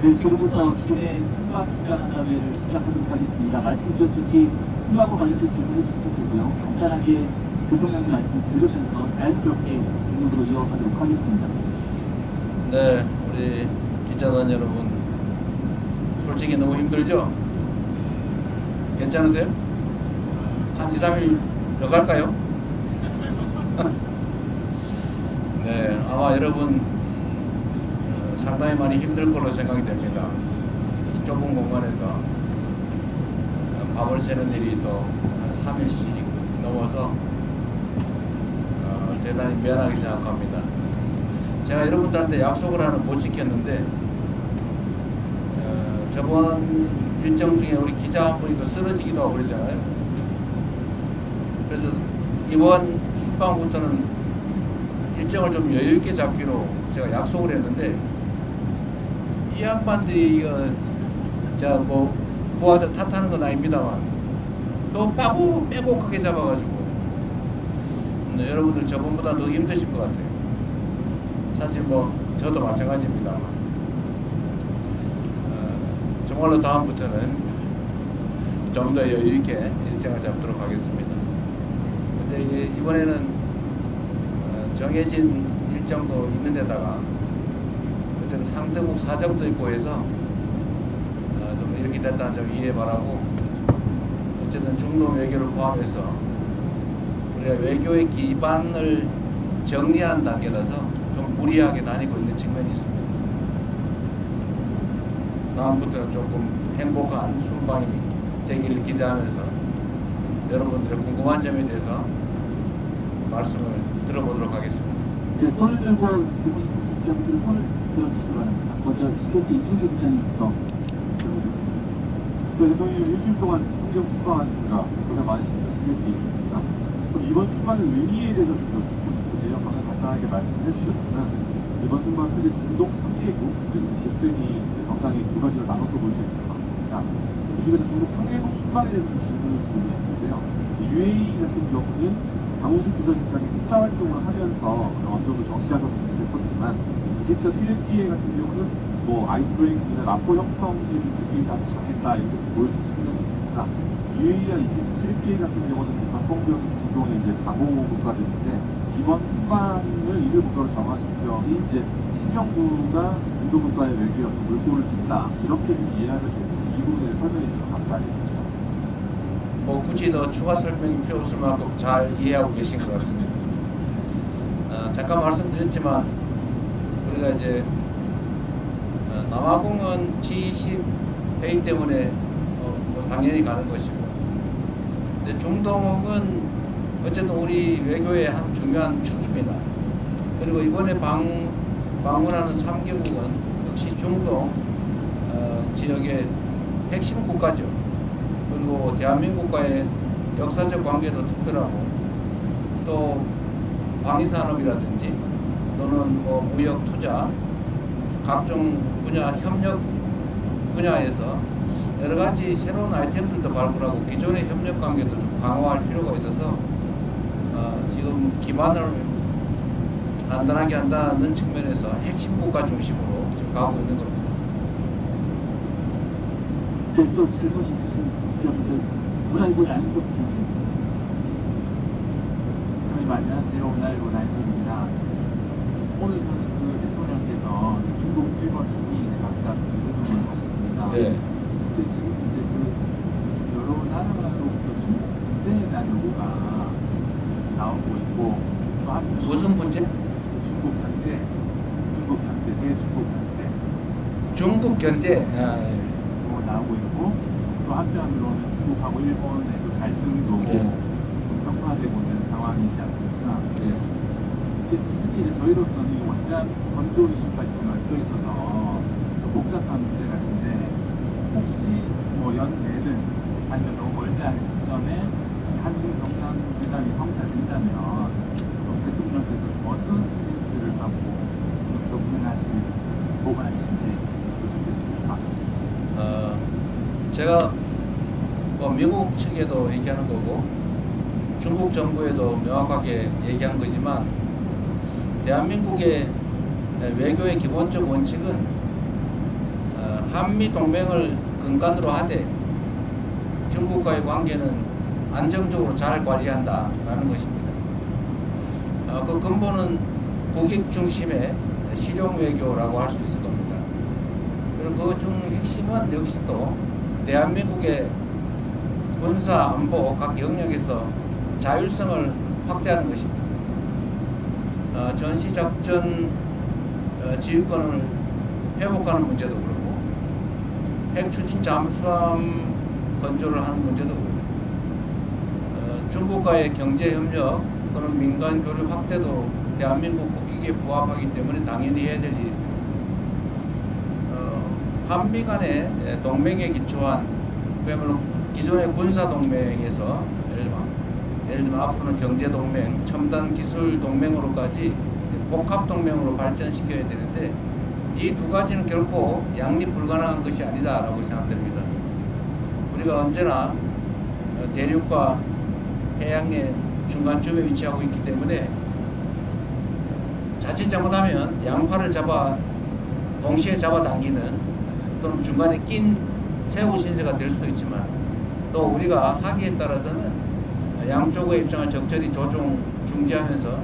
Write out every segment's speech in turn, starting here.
네, 지금부터 기내 수박 기자간담회를 시작하도록 하겠습니다. 말씀드렸듯이 수박과 관련된 질문해 주셔도 되고요. 간단하게 대통령님 말씀 들으면서 자연스럽게 질문으로 이어가도록 하겠습니다. 네, 우리 기자단 여러분, 솔직히 너무 힘들죠? 괜찮으세요? 한 2, 3일 더 갈까요? 네, 아마 여러분 상당히 많이 힘들 걸로 생각이 됩니다. 이 좁은 공간에서 밤을 새는 일이 또 한 3일씩 넘어서 대단히 미안하게 생각합니다. 제가 여러분들한테 약속을 하나 못 지켰는데 저번 일정 중에 우리 기자 한 분이 또 쓰러지기도 하고 그러잖아요. 그래서 이번 순방부터는 일정을 좀 여유 있게 잡기로 제가 약속을 했는데 이 양반들이 이거 제가 뭐 부하들 탓하는 건 아닙니다만 또 빼곡하게 잡아가지고 여러분들 저번보다 더 힘드실 것 같아요. 사실 뭐 저도 마찬가지입니다. 정말로 다음부터는 좀 더 여유 있게 일정을 잡도록 하겠습니다. 근데 이번에는 정해진 일정도 있는 데다가 어쨌든 상대국 사정도 있고 해서 좀 이렇게 됐다는 점 이해 바라고, 어쨌든 중동 외교를 포함해서 우리가 외교의 기반을 정리하는 단계라서 좀 무리하게 다니고 있는 측면이 있습니다. 다음부터는 조금 행복한 순방이 되기를 기대하면서 여러분들의 궁금한 점에 대해서 말씀을 들어보도록 하겠습니다. 네, 손을 들고 질문 있으신 분들은 손을 들어주시기 바랍니다. 먼저 CBS 이준기 부장님부터 들어보겠습니다. 네, 대통령님 일주일 동안 성경 순방하시느라 고생 많으십니다. CBS 이준입니다. 전 이번 순방의 의미에 대해서 좀 더 듣고 싶은데요. 방금 간단하게 말씀해 주셨지만 이번 순방 크게 중동 3개국 그리고 집수인이 정상이 두 가지로 나눠서 볼 수 있을 것 같습니다. 이 중에서 중국 3개국 순방에 대해서 좀 질문을 드리고 싶은데요. UAE 같은 경우는 강훈식 비서실장이 특사 활동을 하면서 어느 정도 정치작업이 됐었지만 이집트와 튀르키예 같은 경우는 뭐 아이스 브레이킹이나 라포 형성의 좀 느낌이 다소 강했다 이렇게 보여준 측면이 있습니다. UAE와 이집트, 튀르키예 같은 경우는 전통적인 중동의 이제 강호 국가들인데 이번 순방을 이들 국가로 정하신 점이 이제 신정부가 중동 국가의 외교에 어떤 물꼬를 튼다 이렇게 좀 이해하면 되는지 이 부분에 설명해 주시면 감사하겠습니다. 뭐 굳이 더 추가 설명이 필요 없을 만큼 잘 이해하고 계신 것 같습니다. 잠깐 말씀드렸지만 우리가 이제 남아공은 G20 회의 때문에 뭐 당연히 가는 것이고, 근데 중동은 어쨌든 우리 외교의 한 중요한 축입니다. 그리고 이번에 방문하는 3개국은 역시 중동 지역의 핵심 국가죠. 그리고 대한민국과의 역사적 관계도 특별하고, 또 방위산업이라든지 또는 뭐 무역 투자 각종 분야 협력 분야에서 여러 가지 새로운 아이템들도 발굴하고 기존의 협력 관계도 좀 강화할 필요가 있어서 지금 기반을 단단하게 한다는 측면에서 핵심 국가 중심으로 지금 가고 있는 겁니다. 네, 또 질문 있으신 기자분들 문화일보 양희석 부장님. 대통령님 안녕하세요. 문화일보 나인석입니다. 오늘 저는 대통령께서 중국, 일본 총리 이제 각각 회동을 하셨습니다. 네. 근데 지금 이제 지금 여러 나라로부터 중국 경제에 대한 요구가 나오고 있고, 또 한편 무슨 문제? 중국 경제, 대중국 경제 중국 경제. 나오고 있고, 또 한편으로는 중국하고 일본의 그 갈등도 네. 격화되고 있는 상황이지 않습니까? 네. 특히 이제 저희로서는 이 원전 건조 이슈까지 좀 얽혀 있어서 좀 복잡한 문제 같은데, 혹시 뭐 연내든 아니면 너무 멀지 않은 시점에 한중 정상회담이 성사된다면 좀 대통령께서 어떤 스탠스를 갖고 보관하실지 좋겠습니다. 제가 뭐 미국 측에도 얘기하는 거고 중국 정부에도 명확하게 얘기한 거지만, 대한민국의 외교의 기본적 원칙은 한미 동맹을 근간으로 하되 중국과의 관계는 안정적으로 잘 관리한다라는 것입니다. 그 근본은 국익 중심의 실용 외교라고 할 수 있을 겁니다. 그리고 그 중 핵심은 역시 또 대한민국의 군사 안보 각 영역에서 자율성을 확대하는 것입니다. 전시작전 지휘권을 회복하는 문제도 그렇고 핵 추진 잠수함 건조를 하는 문제도 그렇고 중국과의 경제 협력 또는 민간 교류 확대도 대한민국 국익에 부합하기 때문에 당연히 해야 될 일입니다. 한미 간의 동맹에 기초한 그야말로 기존의 군사 동맹에서 예를 들면 앞으로는 경제 동맹, 첨단 기술 동맹으로까지 복합 동맹으로 발전시켜야 되는데 이 두 가지는 결코 양립 불가능한 것이 아니다라고 생각됩니다. 우리가 언제나 대륙과 해양의 중간쯤에 위치하고 있기 때문에 자칫 잘못하면 양팔을 동시에 잡아당기는 또는 중간에 낀 새우 신세가 될 수도 있지만 또 우리가 하기에 따라서는 양쪽의 입장을 적절히 중지하면서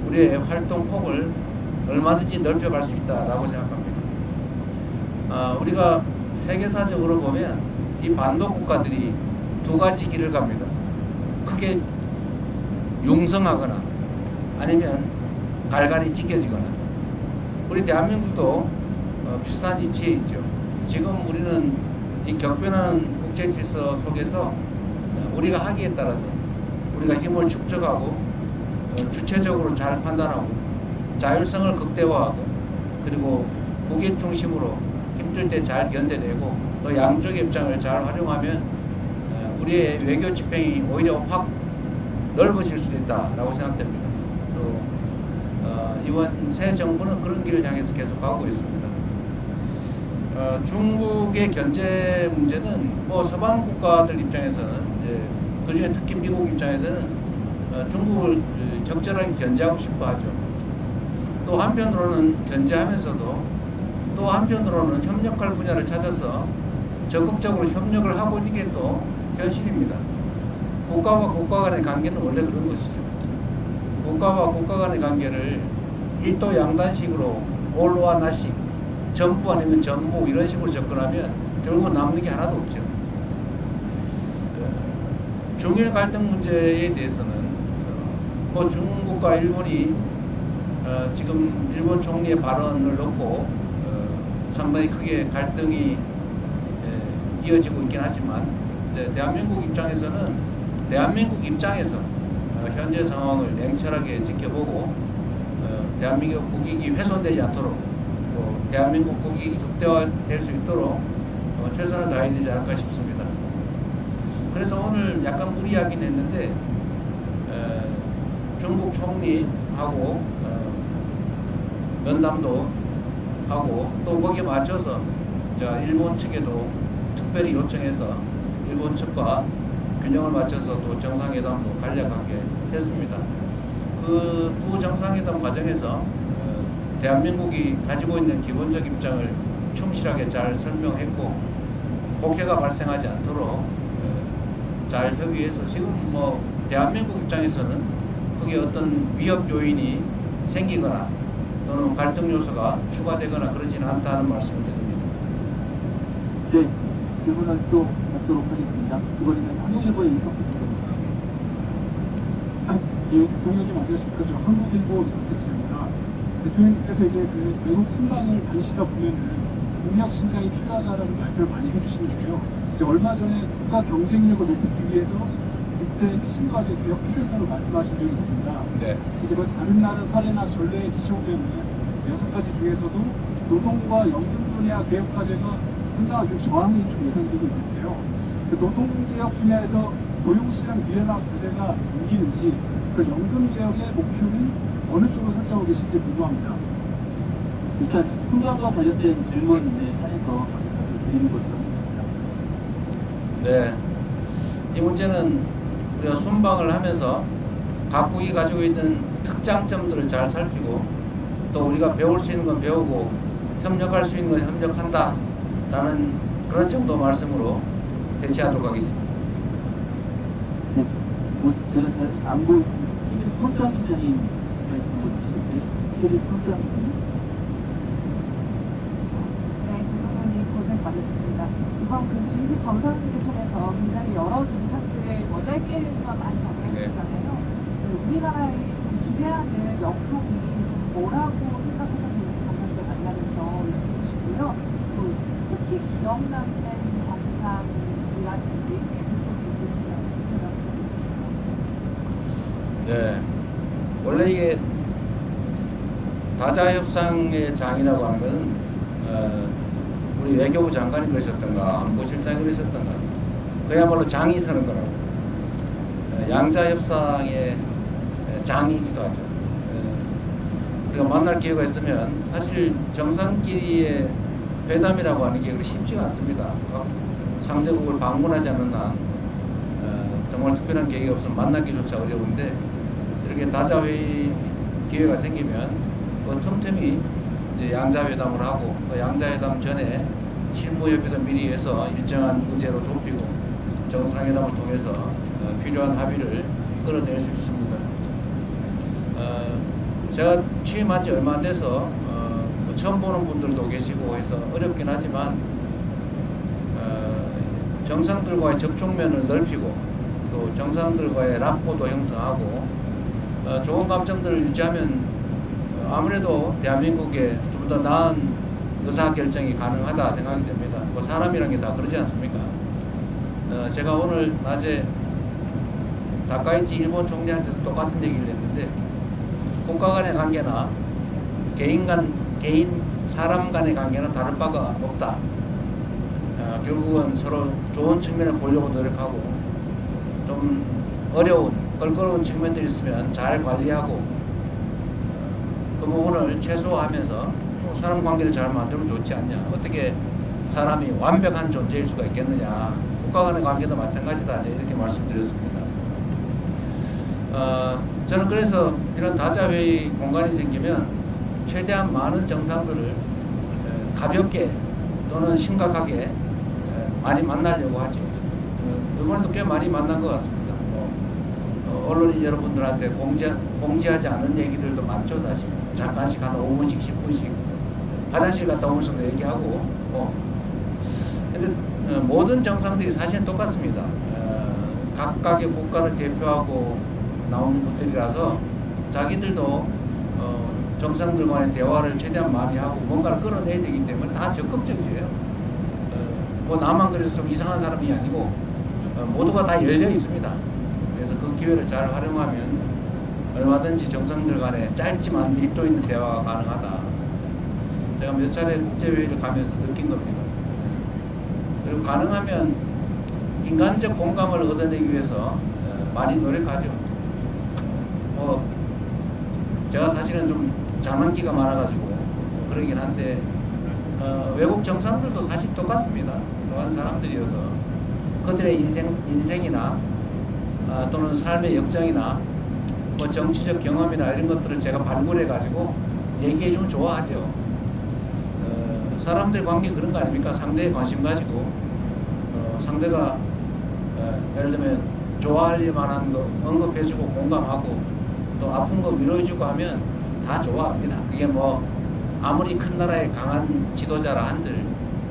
우리의 활동 폭을 얼마든지 넓혀갈 수 있다라고 생각합니다. 우리가 세계사적으로 보면 이 반도 국가들이 두 가지 길을 갑니다. 크게 융성하거나 아니면 갈갈이 찢겨지거나 우리 대한민국도 비슷한 위치에 있죠. 지금 우리는 이 격변한 국제 질서 속에서 우리가 하기에 따라서 우리가 힘을 축적하고 주체적으로 잘 판단하고 자율성을 극대화하고 그리고 국익 중심으로 힘들 때 잘 견뎌내고 또 양쪽의 입장을 잘 활용하면 우리의 외교 지평이 오히려 확 넓어질 수도 있다라고 생각됩니다. 또 이번 새 정부는 그런 길을 향해서 계속 가고 있습니다. 중국의 견제 문제는 서방 국가들 입장에서는 그중에 특히 미국 입장에서는 중국을 적절하게 견제하고 싶어하죠. 또 한편으로는 견제하면서도 또 한편으로는 협력할 분야를 찾아서 적극적으로 협력을 하고 있는 게 또 현실입니다. 국가와 국가 간의 관계는 원래 그런 것이죠. 국가와 국가 간의 관계를 일도 양단식으로 올로와 나식, 전부 아니면 전무 이런 식으로 접근하면 결국 남는 게 하나도 없죠. 중일 갈등 문제에 대해서는 중국과 일본이 지금 일본 총리의 발언을 놓고 상당히 크게 갈등이 이어지고 있긴 하지만 대한민국 입장에서 현재 상황을 냉철하게 지켜보고 대한민국 국익이 훼손되지 않도록 대한민국 국익이 극대화될 수 있도록 최선을 다해야 되지 않을까 싶습니다. 그래서 오늘 약간 무리하긴 했는데 중국 총리하고 면담도 하고 또 거기에 맞춰서 일본 측에도 특별히 요청해서 일본 측과 균형을 맞춰서 또 정상회담도 간략하게 했습니다. 그 두 정상회담 과정에서 대한민국이 가지고 있는 기본적 입장을 충실하게 잘 설명했고 국해가 발생하지 않도록 잘 협의해서 지금 대한민국 입장에서는 그게 어떤 위협 요인이 생기거나 또는 갈등 요소가 추가되거나 그러지는 않다는 말씀을 드립니다. 네, 질문을 또 받도록 하겠습니다. 이번에는 한국일보의 이석훈 기자입니다. 예, 대통령님 안녕하십니까? 저 한국일보 이석훈 기자입니다. 대통령께서 이제 그 외국 순방을 다니시다 보면은 국력 신강이 필요하다라는 말씀을 많이 해주시는데요. 이제 얼마 전에 국가 경쟁력을 높이기 위해서 6대 핵심과제 개혁 필요성을 말씀하신 적이 있습니다. 네. 이제 다른 나라 사례나 전례에 비춰보면 6가지 중에서도 노동과 연금 분야 개혁 과제가 상당하게 저항이 좀 예상되고 있는데요. 그 노동개혁 분야에서 고용시장 유연화 과제가 담기는지 그 연금 개혁의 목표는 어느 쪽으로 설정하고 계신지 궁금합니다. 일단 순방과 관련된 질문에 한해서 드리는 것으로 하겠습니다. 네. 이 문제는 우리가 순방을 하면서 각국이 가지고 있는 특장점들을 잘 살피고 또 우리가 배울 수 있는 건 배우고 협력할 수 있는 건 협력한다 라는 그런 정도 말씀으로 대체하도록 하겠습니다. 네, 뭐 제가 잘 안 보였습니다. KBS 손수환 기자님 말씀 주시겠어요? KBS 손수환 기자님. 네, 대통령님 고생 많으셨습니다. 이번 그 G20 정상회의를 통해서 굉장히 여러 정상들을 뭐 짧게지만 많이 만나셨잖아요. 우리나라에 좀 기대하는 역할이 좀 뭐라고 생각하셨는지 정상들 만나면서 여쭤보고 싶고요. 또 특히 기억 남는 정상이라든지 에피소드 있으시면 설명 부탁드리겠습니다. 네, 원래 이게 다자 협상의 장이라고 하는 것은 우리 외교부 장관이 그러셨던가 안보실장이 그러셨던가 그야말로 장이 서는 거라고. 양자 협상의 장이기도 하죠. 우리가 만날 기회가 있으면 사실 정상끼리의 회담이라고 하는 게 그리 쉽지가 않습니다. 각 상대국을 방문하지 않는 한 정말 특별한 계획이 없으면 만나기조차 어려운데 이렇게 다자회의 기회가 생기면 그 틈틈이 이제 양자회담을 하고 그 양자회담 전에 실무협의도 미리 해서 일정한 의제로 좁히고 정상회담을 통해서 필요한 합의를 끌어낼 수 있습니다. 제가 취임한 지 얼마 안 돼서 뭐 처음 보는 분들도 계시고 해서 어렵긴 하지만 정상들과의 접촉면을 넓히고 또 정상들과의 라포도 형성하고 좋은 감정들을 유지하면 아무래도 대한민국에 좀 더 나은 의사결정이 가능하다 생각이 됩니다. 뭐 사람이란 게 다 그러지 않습니까? 제가 오늘 낮에 다카이치 일본 총리한테도 똑같은 얘기를 했는데 국가 간의 관계나 사람 간의 관계는 다를 바가 없다. 결국은 서로 좋은 측면을 보려고 노력하고 좀 어려운 껄끄러운 측면들이 있으면 잘 관리하고 그 부분을 최소화하면서 사람 관계를 잘 만들면 좋지 않냐. 어떻게 사람이 완벽한 존재일 수가 있겠느냐. 국가 간의 관계도 마찬가지다. 이렇게 말씀드렸습니다. 저는 그래서 이런 다자회의 공간이 생기면 최대한 많은 정상들을 가볍게 또는 심각하게 많이 만나려고 하죠. 이번에도 꽤 많이 만난 것 같습니다. 언론인 여러분들한테 공지하지 않은 얘기들도 많죠, 사실. 잠깐씩 한 5분씩, 10분씩 화장실 갔다 오면서도 얘기하고. 근데 모든 정상들이 사실은 똑같습니다. 각각의 국가를 대표하고 나오는 분들이라서 자기들도 정상들 간의 대화를 최대한 많이 하고 뭔가를 끌어내야 되기 때문에 다 적극적이에요. 뭐 나만 그래서 좀 이상한 사람이 아니고 모두가 다 열려 있습니다. 그래서 그 기회를 잘 활용하면 얼마든지 정상들 간에 짧지만 밀도 있는 대화가 가능하다. 제가 몇 차례 국제회의를 가면서 느낀 겁니다. 그리고 가능하면 인간적 공감을 얻어내기 위해서 많이 노력하죠. 제가 사실은 좀 장난기가 많아가지고 그러긴 한데 외국 정상들도 사실 똑같습니다. 그런 사람들이어서 그들의 인생이나 또는 삶의 역정이나 뭐 정치적 경험이나 이런 것들을 제가 발굴해가지고 얘기해주면 좋아하죠. 사람들 관계 그런 거 아닙니까? 상대에 관심 가지고 상대가 예를 들면 좋아할 일 만한 거 언급해주고 공감하고 또 아픈 거 위로해주고 하면 다 좋아합니다. 그게 뭐 아무리 큰 나라의 강한 지도자라 한들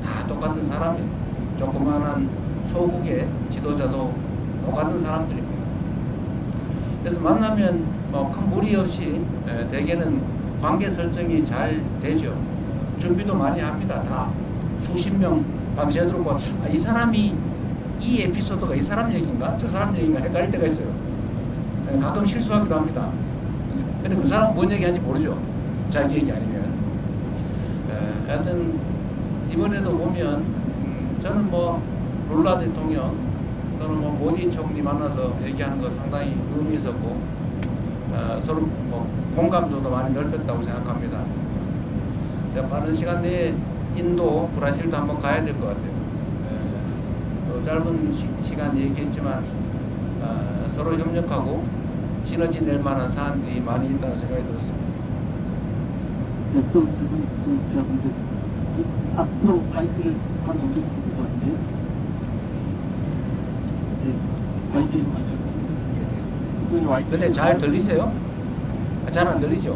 다 똑같은 사람입니다. 조그마한 소국의 지도자도 똑같은 사람들입니다. 그래서 만나면 뭐 큰 무리 없이 대개는 관계 설정이 잘 되죠. 준비도 많이 합니다. 다 수십 명 밤새도록 이 사람이 이 에피소드가 이 사람 얘기인가 저 사람 얘기인가 헷갈릴 때가 있어요. 가끔 실수하기도 합니다. 근데 그 사람은 뭔 얘기하는지 모르죠. 자기 얘기 아니면. 하여튼 이번에도 보면 저는 뭐 룰라 대통령 또는 뭐 모디 총리 만나서 얘기하는 거 상당히 의미 있었고 서로 뭐 공감도도 많이 넓혔다고 생각합니다. 제가 빠른 시간 내에 인도, 브라질도 한번 가야 될 것 같아요. 짧은 시간 얘기했지만 서로 협력하고 시너지 낼 만한 사안들이 많이 있다는 생각이 들었습니다. 네, 또 질문 있으신 기자분들 앞으로 마이크를 바로 넘겼을 것 같은데요. 네, YJ 먼저. 근데 잘 들리세요? 잘 안 들리죠?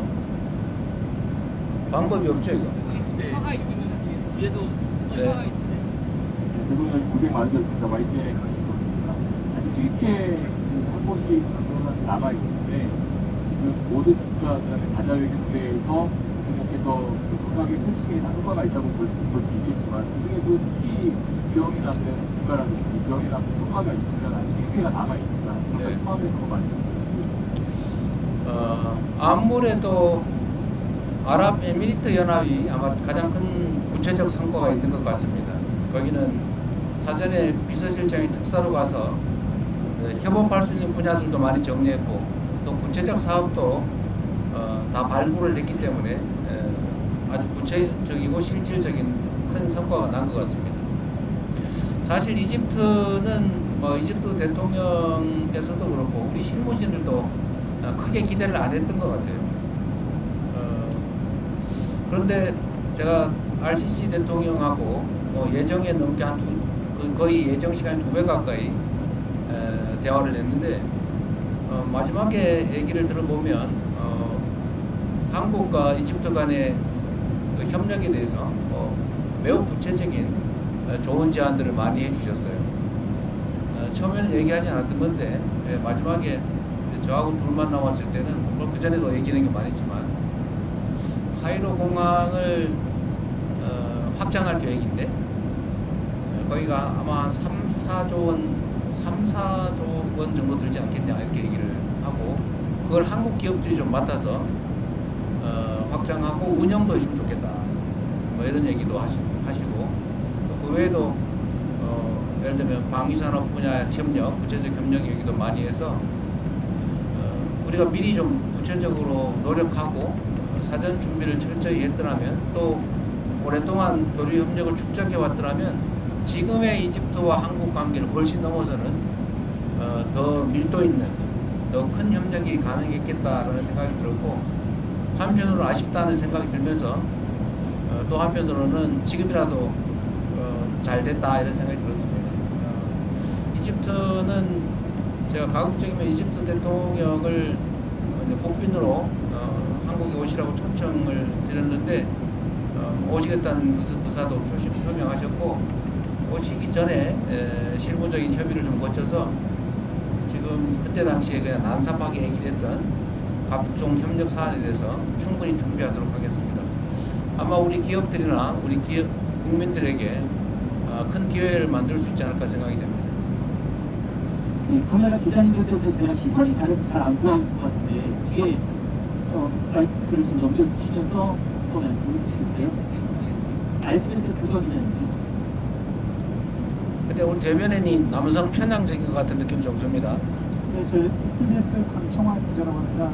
방법이 없죠 이거. 스피커가 있습니다. 뒤에도 스피커가 네. 있습니다. 대통령 고생 많으셨습니다. YTN의 강직원입니다. 아직 뒤늦게 한 곳이 강도는 남아 있는데 지금 모든 국가 그다음에 다자회견대에서 대통령께서 정상회 펼치기에 다 성과가 있다고 볼 수 있겠지만 그 중에서도 특히 기억에 남는 국가라든지 기억에 남는 성과가 있으면 아직 뒤늦게가 남아 있지만 네. 포함해서 말씀을 드리겠습니다. 아무래도 아랍에미리트 연합이 아마 가장 큰 구체적 성과가 있는 것 같습니다. 거기는 사전에 비서실장이 특사로 가서 협업할 수 있는 분야들도 많이 정리했고 또 구체적 사업도 다 발굴을 했기 때문에 아주 구체적이고 실질적인 큰 성과가 난 것 같습니다. 사실 이집트는 이집트 대통령께서도 그렇고 우리 실무진들도 크게 기대를 안 했던 것 같아요. 그런데 제가 RCC 대통령하고 예정에 넘게 거의 예정 시간 2배 가까이 대화를 했는데 마지막에 얘기를 들어보면 한국과 이집트 간의 그 협력에 대해서 매우 구체적인 좋은 제안들을 많이 해주셨어요. 처음에는 얘기하지 않았던 건데 마지막에 저하고 둘만 나왔을 때는 그 전에도 얘기하는 게 많이 있지만 카이로 공항을 확장할 계획인데 거기가 아마 한 4조 원 정도 들지 않겠냐 이렇게 얘기를 하고 그걸 한국 기업들이 좀 맡아서 확장하고 운영도 해주면 좋겠다 이런 얘기도 하시고 또 그 외에도 예를 들면 방위산업 분야 협력, 구체적 협력 얘기도 많이 해서 우리가 미리 좀 구체적으로 노력하고 사전 준비를 철저히 했더라면 또 오랫동안 교류 협력을 축적해 왔더라면 지금의 이집트와 한국 관계를 훨씬 넘어서는 더 밀도 있는 더 큰 협력이 가능했겠다라는 생각이 들었고 한편으로 아쉽다는 생각이 들면서 또 한편으로는 지금이라도 잘 됐다 이런 생각이 들었습니다. 이집트는 제가 가급적이면 이집트 대통령을 복빈으로 한국에 오시라고 초청을 드렸는데 오시겠다는 의사도 표명하셨고 오시기 전에 실무적인 협의를 좀 거쳐서 지금 그때 당시에 그냥 난삽하게 얘기했던 각종 협력 사안에 대해서 충분히 준비하도록 하겠습니다. 아마 우리 기업들이나 우리 국민들에게 큰 기회를 만들 수 있지 않을까 생각이 됩니다. 네, 카메라 기자님들 때문에 제가 시선이 가려서 잘 안 보이는 것 같은데 뒤에 마이크를 좀 넘겨주시면서 또 말씀을 해주시겠어요? SBS 구성이라는데 근데 우리 대변인이 남성 편향적인 것 같은 느낌이 좀 듭니다. 네, 저 SBS 강청환 기자라고 합니다.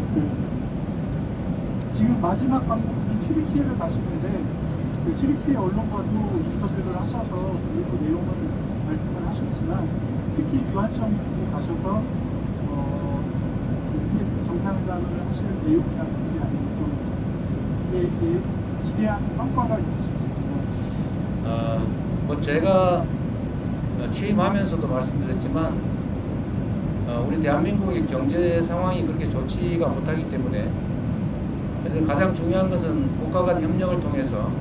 지금 마지막 방법이 튀르키예를 가시는데 튀르키예 언론과도 인터뷰를 하셔서 일부 내용을 말씀을 하셨지만 특히 주한점 미팅에 가셔서 정상회담을 하실 내용이라든지 아니면 또 기대하는 성과가 있으실지 제가 취임하면서도 말씀드렸지만 우리 대한민국의 경제 상황이 그렇게 좋지가 못하기 때문에 그래서 가장 중요한 것은 국가 간 협력을 통해서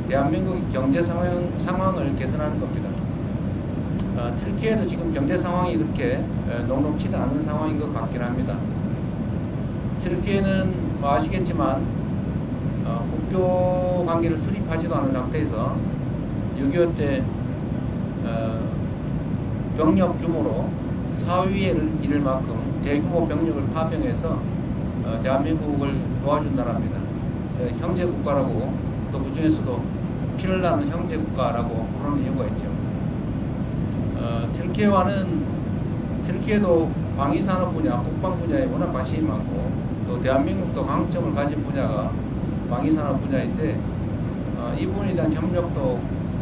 대한민국의 경제 상황을 개선하는 겁니다. 튀르키예도 지금 경제 상황이 그렇게 녹록치는 않은 상황인 것 같긴 합니다. 튀르키예는 아시겠지만 국교 관계를 수립하지도 않은 상태에서 6.25 때 병력 규모로 사위를 이를 만큼 대규모 병력을 파병해서 대한민국을 도와준 나라입니다. 형제 국가라고 또 그 중에서도 피를 나는 형제 국가라고 그런 이유가 있죠. 튀르키예도 방위산업 분야, 국방 분야에 워낙 관심이 많고 또 대한민국도 강점을 가진 분야가 방위산업 분야인데 이 부분에 대한 협력도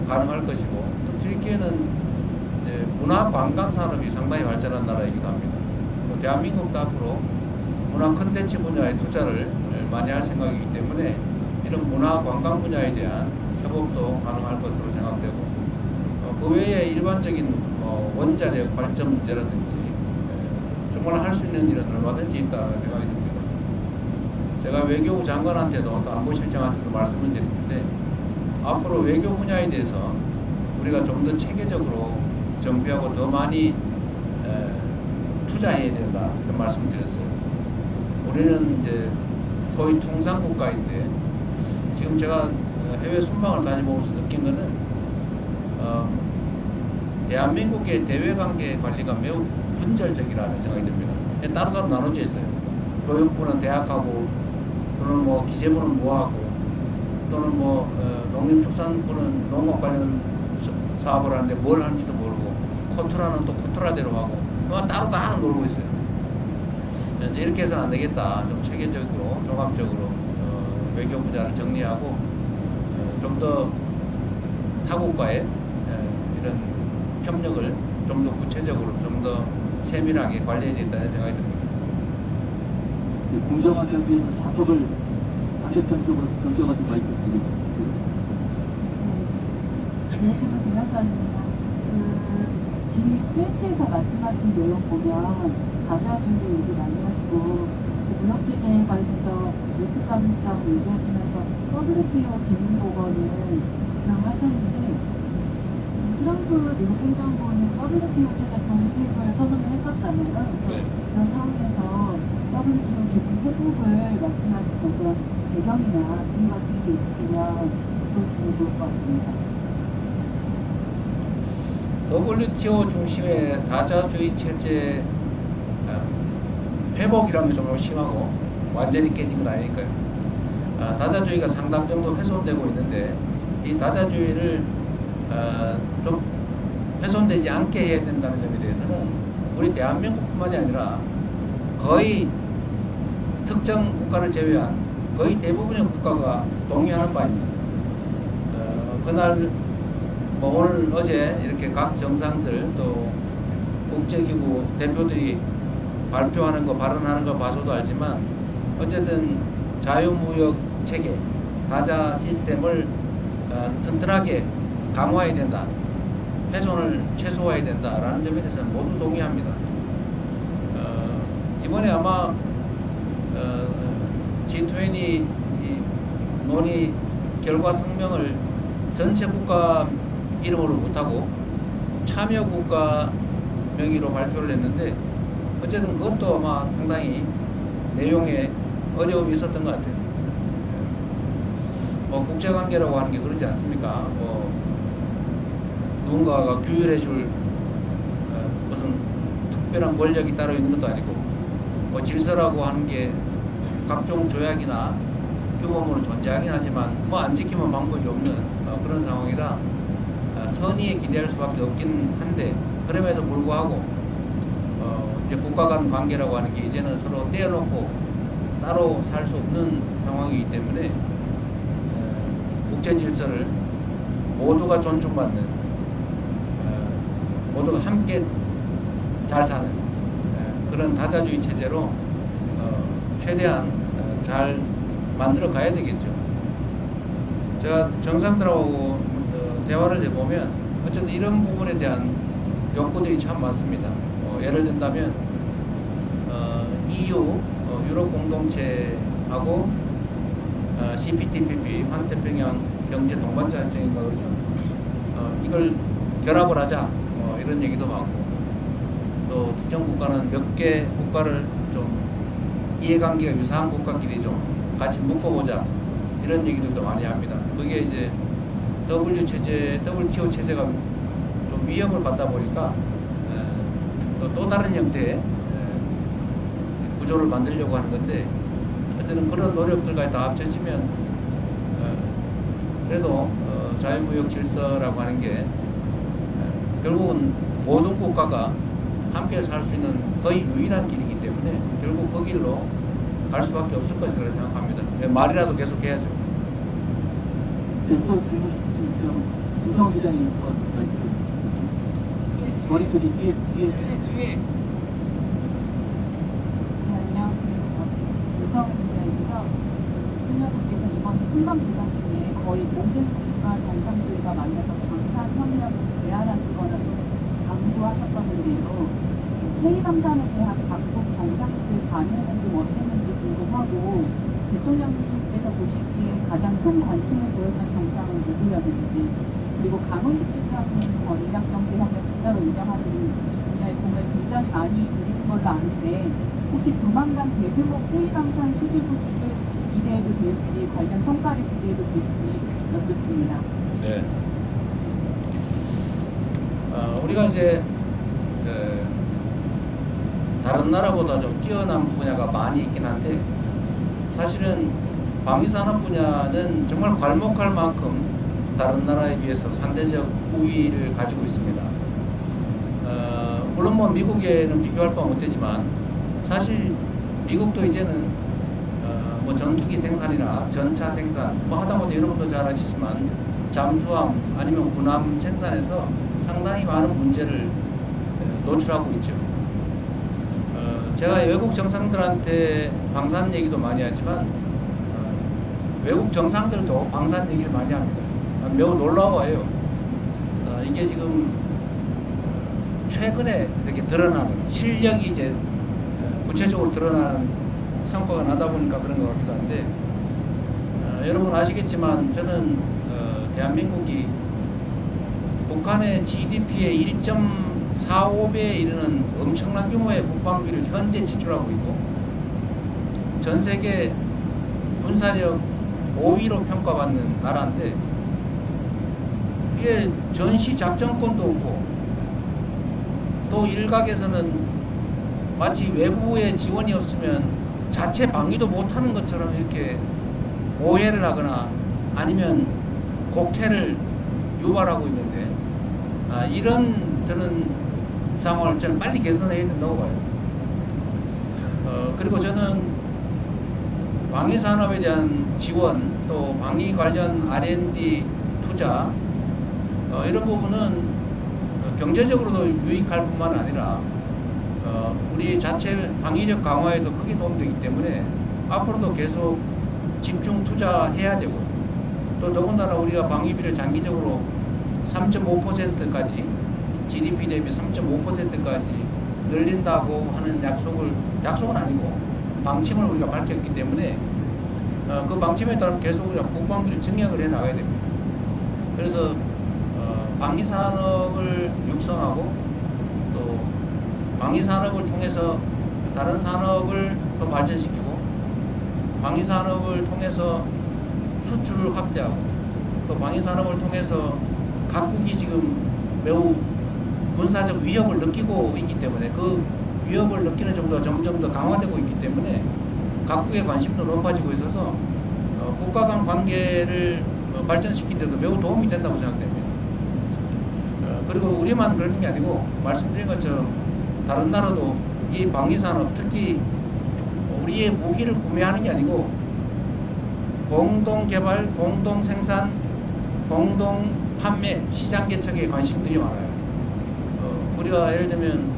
가능할 것이고 또 튀르키예는 이제 문화 관광 산업이 상당히 발전한 나라이기도 합니다. 또 대한민국도 앞으로 문화 콘텐츠 분야에 투자를 많이 할 생각이기 때문에 이런 문화 관광 분야에 대한 협업도 가능할 것으로 생각되고 그 외에 일반적인 원자력 발전 문제라든지 정말 할 수 있는 일은 얼마든지 있다는 생각이 듭니다. 제가 외교부 장관한테도 또 안보실장한테도 말씀을 드리는데 앞으로 외교 분야에 대해서 우리가 좀 더 체계적으로 정비하고 더 많이 투자해야 된다 이런 말씀을 드렸어요. 우리는 이제 소위 통상국가인데 지금 제가 해외 순방을 다녀보면서 느낀 거는 대한민국의 대외관계 관리가 매우 분절적이라는 생각이 듭니다. 따로따로 나눠져 있어요. 교육부는 대학하고 또는 뭐 기재부는 뭐하고 또는 뭐 농림축산부는 농업 관련 사업을 하는데 뭘 하는지도 모르고 코트라는 또 코트라대로 하고 뭐 따로 다 놀고 있어요. 이제 이렇게 해서는 안 되겠다. 좀 체계적으로 종합적으로 외교 분야를 정리하고 좀 더 타국과의 이런 협력을 좀 더 구체적으로 좀 더 세밀하게 관리해야 된다는 생각이 듭니다. 공정하게 하기 위해서 좌석을 반대편 쪽으로 변경하지 마이크 드리겠습니다. 제 질문 김현선입니다. G20에서 말씀하신 내용 보면 다자주의 얘기 많이 하시고 무역체제에 관련해서 예측 가능성 얘기하시면서 WTO 기능보건을 주장하셨는데 지금 트럼프 미국 행정부는 WTO 체제 정식을 선언을 했었잖아요. 그래서 그런 상황에서 WTO 기능 회복을 말씀하신 어떤 배경이나 이유 같은 게 있으시면 짚어주시면 좋을 것 같습니다. WTO 중심의 다자주의 체제 회복이라면 좀 심하고 완전히 깨진 건 아니니까요. 다자주의가 상당 정도 훼손되고 있는데 이 다자주의를 좀 훼손되지 않게 해야 된다는 점에 대해서는 우리 대한민국뿐만이 아니라 거의 특정 국가를 제외한 거의 대부분의 국가가 동의하는 바입니다. 그날 뭐 오늘 어제 이렇게 각 정상들 또 국제기구 대표들이 발표하는 거 발언하는 거 봐서도 알지만 어쨌든 자유무역 체계 다자 시스템을 튼튼하게 강화해야 된다, 훼손을 최소화해야 된다라는 점에 대해서는 모두 동의합니다. 이번에 아마 G20 논의 결과 성명을 전체 국가 이름으로 못하고 참여 국가 명의로 발표를 했는데 어쨌든 그것도 아마 상당히 내용에 어려움이 있었던 것 같아요. 뭐 국제관계라고 하는 게 그러지 않습니까? 뭐 누군가가 규율해줄 무슨 특별한 권력이 따로 있는 것도 아니고 뭐 질서라고 하는 게 각종 조약이나 규범으로 존재하긴 하지만 뭐 안 지키면 방법이 없는 그런 상황이라 선의에 기대할 수밖에 없긴 한데 그럼에도 불구하고 이제 국가 간 관계라고 하는 게 이제는 서로 떼어놓고 따로 살 수 없는 상황이기 때문에 국제 질서를 모두가 존중받는 모두가 함께 잘 사는 그런 다자주의 체제로 최대한 잘 만들어 가야 되겠죠. 제가 정상들하고 대화를 해보면 어쨌든 이런 부분에 대한 욕구들이 참 많습니다. 예를 든다면 EU 유럽 공동체하고 CPTPP 환태평양 경제 동반자 협정인가 그러죠. 이걸 결합을 하자 이런 얘기도 많고 또 특정 국가는 몇 개 국가를 좀 이해관계가 유사한 국가끼리 좀 같이 묶어보자 이런 얘기들도 많이 합니다. 그게 이제 WTO 체제가 좀 위협을 받다 보니까 또 다른 형태의 구조를 만들려고 하는 건데 어쨌든 그런 노력들까지 다 합쳐지면 그래도 자유무역 질서라고 하는 게 결국은 모든 국가가 함께 살 수 있는 거의 유일한 길이기 때문에 결국 그 길로 갈 수밖에 없을 것이라고 생각합니다. 말이라도 계속 해야죠. 네, 또 질문 있으시면 이성훈 기자님 마이크 드리겠습니다. 머리 쪽이 뒤에. 뒤에. 안녕하세요. 김성은 기자이고요. 대통령님께서 이번 순방 기간 중에 거의 모든 국가 정상들과 만나서 방산협력을 제안하시거나 또는 강구하셨었는데요. K방산에 대한 각국 정상들 반응은 좀 어땠는지 궁금하고 대통령님께서 보시기에 가장 큰 관심을 보였던 정상은 누구였는지, 그리고 강훈식 실장은 전략경제협력 특사로 운영하는 이 분야의 공을 굉장히 많이 들이신 걸로 아는데 혹시 조만간 대규모 K방산 수주 소식을 기대해도 될지, 관련 성과를 기대해도 될지 여쭙습니다. 네. 우리가 이제 다른 나라보다 좀 뛰어난 분야가 많이 있긴 한데 사실은 방위산업 분야는 정말 괄목할 만큼 다른 나라에 비해서 상대적 우위를 가지고 있습니다. 물론 뭐 미국에는 비교할 바 못되지만 사실 미국도 이제는 뭐 전투기 생산이나 전차 생산, 뭐 하다못해 여러분도 잘 아시지만 잠수함 아니면 군함 생산에서 상당히 많은 문제를 노출하고 있죠. 제가 외국 정상들한테 방산 얘기도 많이 하지만 외국 정상들도 방산 얘기를 많이 합니다. 매우 놀라워요. 이게 지금 최근에 이렇게 드러나는 실력이 이제 구체적으로 드러나는 성과가 나다 보니까 그런 것 같기도 한데 여러분 아시겠지만 저는 대한민국이 북한의 GDP의 1.45배에 이르는 엄청난 규모의 국방비를 현재 지출하고 있고 전 세계 군사력 5위로 평가받는 나라인데 이게 전시 작전권도 없고 또 일각에서는 마치 외부의 지원이 없으면 자체 방위도 못하는 것처럼 이렇게 오해를 하거나 아니면 곡해를 유발하고 있는데 이런 저는 상황을 저는 빨리 개선해야 된다고 봐요. 그리고 저는 방위 산업에 대한 지원 또 방위 관련 R&D 투자 이런 부분은 경제적으로도 유익할 뿐만 아니라 우리 자체 방위력 강화에도 크게 도움되기 때문에 앞으로도 계속 집중 투자해야 되고 또 더군다나 우리가 방위비를 장기적으로 3.5%까지 GDP 대비 3.5%까지 늘린다고 하는 약속은 아니고 방침을 우리가 밝혔기 때문에 그 방침에 따라 계속 우리가 국방비를 증액을 해 나가야 됩니다. 그래서 방위 산업을 육성하고 또 방위 산업을 통해서 다른 산업을 또 발전시키고 방위 산업을 통해서 수출을 확대하고 또 방위 산업을 통해서 각국이 지금 매우 군사적 위협을 느끼고 있기 때문에 그 위협을 느끼는 정도가 점점 더 강화되고 있기 때문에 각국의 관심도 높아지고 있어서 국가 간 관계를 발전시키는 데도 매우 도움이 된다고 생각됩니다. 그리고 우리만 그러는 게 아니고 말씀드린 것처럼 다른 나라도 이 방위산업 특히 우리의 무기를 구매하는 게 아니고 공동 개발, 공동 생산, 공동 판매, 시장 개척에 관심들이 많아요. 우리가 예를 들면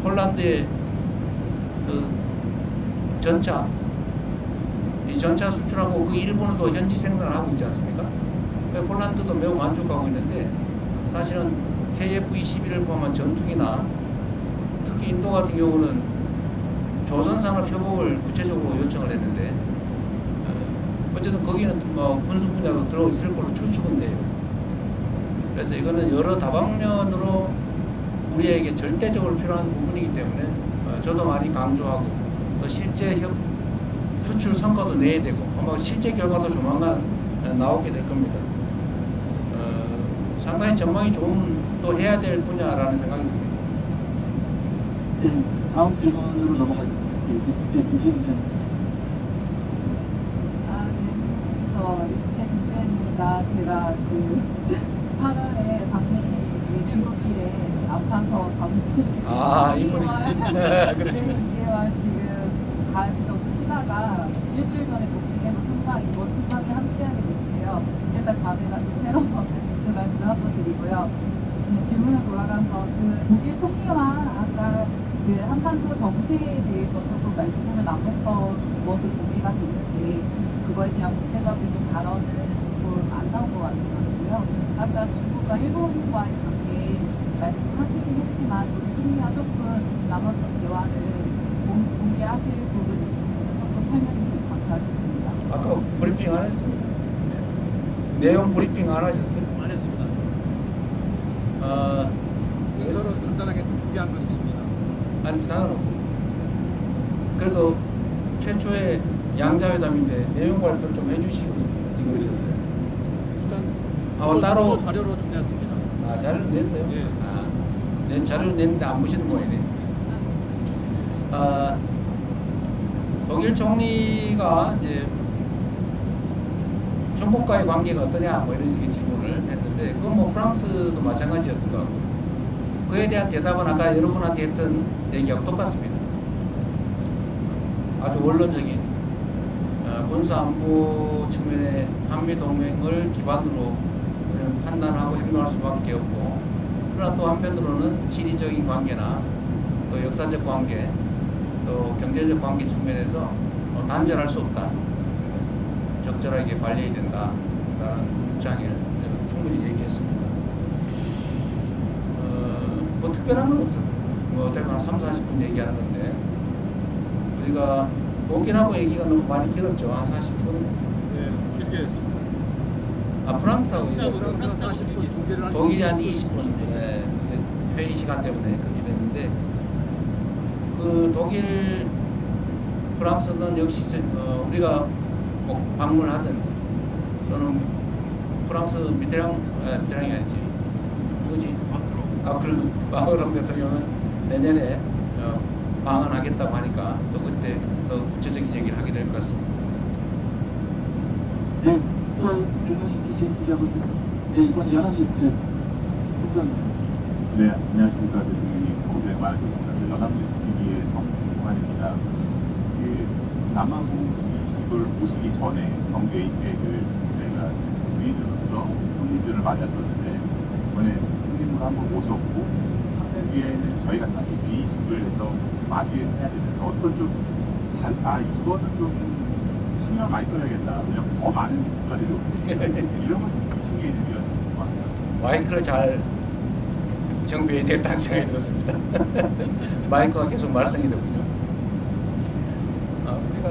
폴란드의 그 전차, 이 전차 수출하고 그 일본도 현지 생산을 하고 있지 않습니까? 폴란드도 매우 만족하고 있는데 사실은 KF-21을 포함한 전투기나 특히 인도 같은 경우는 조선산업협업을 구체적으로 요청을 했는데 어쨌든 거기는 뭐 군수 분야도 들어있을 걸로 추측은 돼요. 그래서 이거는 여러 다방면으로 우리에게 절대적으로 필요한 부분이기 때문에 저도 많이 강조하고 또 실제 수출 성과도 내야 되고 아마 실제 결과도 조만간 나오게 될 겁니다. 상당히 전망이 좋은 또 해야 될 분야라는 생각이 듭니다. 네, 다음 질문으로 넘어가겠습니다. 뉴스의 김수현 네. 저 뉴스의 김수현입니다. 제가 그 8월에 방미 귀국길에 아파서 잠시 이분이 그러시군요. 2개월 지금 반 정도 쉬다가 일주일 전에 복직해서 이번 순방에 함께하게 됐는데요. 일단 감회가 좀 새로워서 그 말씀을 한번 드리고요. 지금 질문을 돌아가서 그 독일 총리와 아까 그 한반도 정세에 대해서 조금 말씀을 나눴던 것을 보기가 됐는데 그거에 대한 구체적인 좀 발언은 조금 안 나온 것 같아가지고 있고요. 아까 중국과 일본과의 관계 말씀하시긴 했지만 우리 총리와 조금 남았던 대화를 공개하실 부분이 있으시면 조금 설명해 주시면 감사하겠습니다. 아까 브리핑 안 했습니다. 내용 브리핑 안 하셨어요? 안 했습니다. 서로 간단하게 공개한 건 있습니다. 아니 상관없고 그래도 최초의 양자회담인데 내용 발표를 좀 해주시고 그러셨어요. 일단 따로 자료로 좀 냈습니다. 자료를 냈어요? 예. 네, 자료를 냈는데 안 보시는 모양이네. 독일 총리가 이제 중국과의 관계가 어떠냐 뭐 이런 식의 질문을 했는데 그건 뭐 프랑스도 마찬가지였던 것 같고 그에 대한 대답은 아까 여러분한테 했던 얘기하고 똑같습니다. 아주 원론적인 군사안보 측면의 한미동맹을 기반으로 우리는 판단하고 행동할 수밖에 없고 그러나 또 한편으로는 지리적인 관계나 또 역사적 관계 또 경제적 관계 측면에서 단절할 수 없다. 적절하게 관리해야 된다라는 입장을 충분히 얘기했습니다. 뭐 특별한 건 없었어요. 뭐 어차피 한 3, 40분 얘기하는 건데 우리가 독일하고 얘기가 너무 많이 길었죠. 한 40분. 네, 길게 했습니다. 프랑스하고 프랑스가 40분, 독일은 독일이 한 20분. 네, 회의 시간 때문에 그렇게 됐는데 그 독일 프랑스는 역시 우리가 꼭 방문하든 또는 프랑스 미테랑이 아니지 누구지? 마크롱 대통령은 내년에 방한하겠다고 하니까 또 그때 더 구체적인 얘기를 하게 될 것 같습니다. 네, 또 질문 있으신 기자분들. 네, 이번 연합뉴스 우선 네, 안녕하십니까. 대통령님 고생 많으셨습니다. 연합뉴스 TV의 성승환입니다. 그 남아공 주식을 오시기 전에 경주 에이펙을 저희가 주인으로서 손님들을 맞았었는데 이번에 손님으로 한번 모셨고 3년 뒤에는 저희가 다시 주의식을 해서 맞이해야 되잖아요. 어떤 좀 이거는 좀 신경 많이 써야겠다. 그냥 더 많은 국가들이 올 테니까 이런 걸좀 신경이 느껴야 될것 같아요. 마이크를 잘 정비해야 되겠다는 생각이 들었습니다. 마이크가 계속 말썽이 되군요. 우리가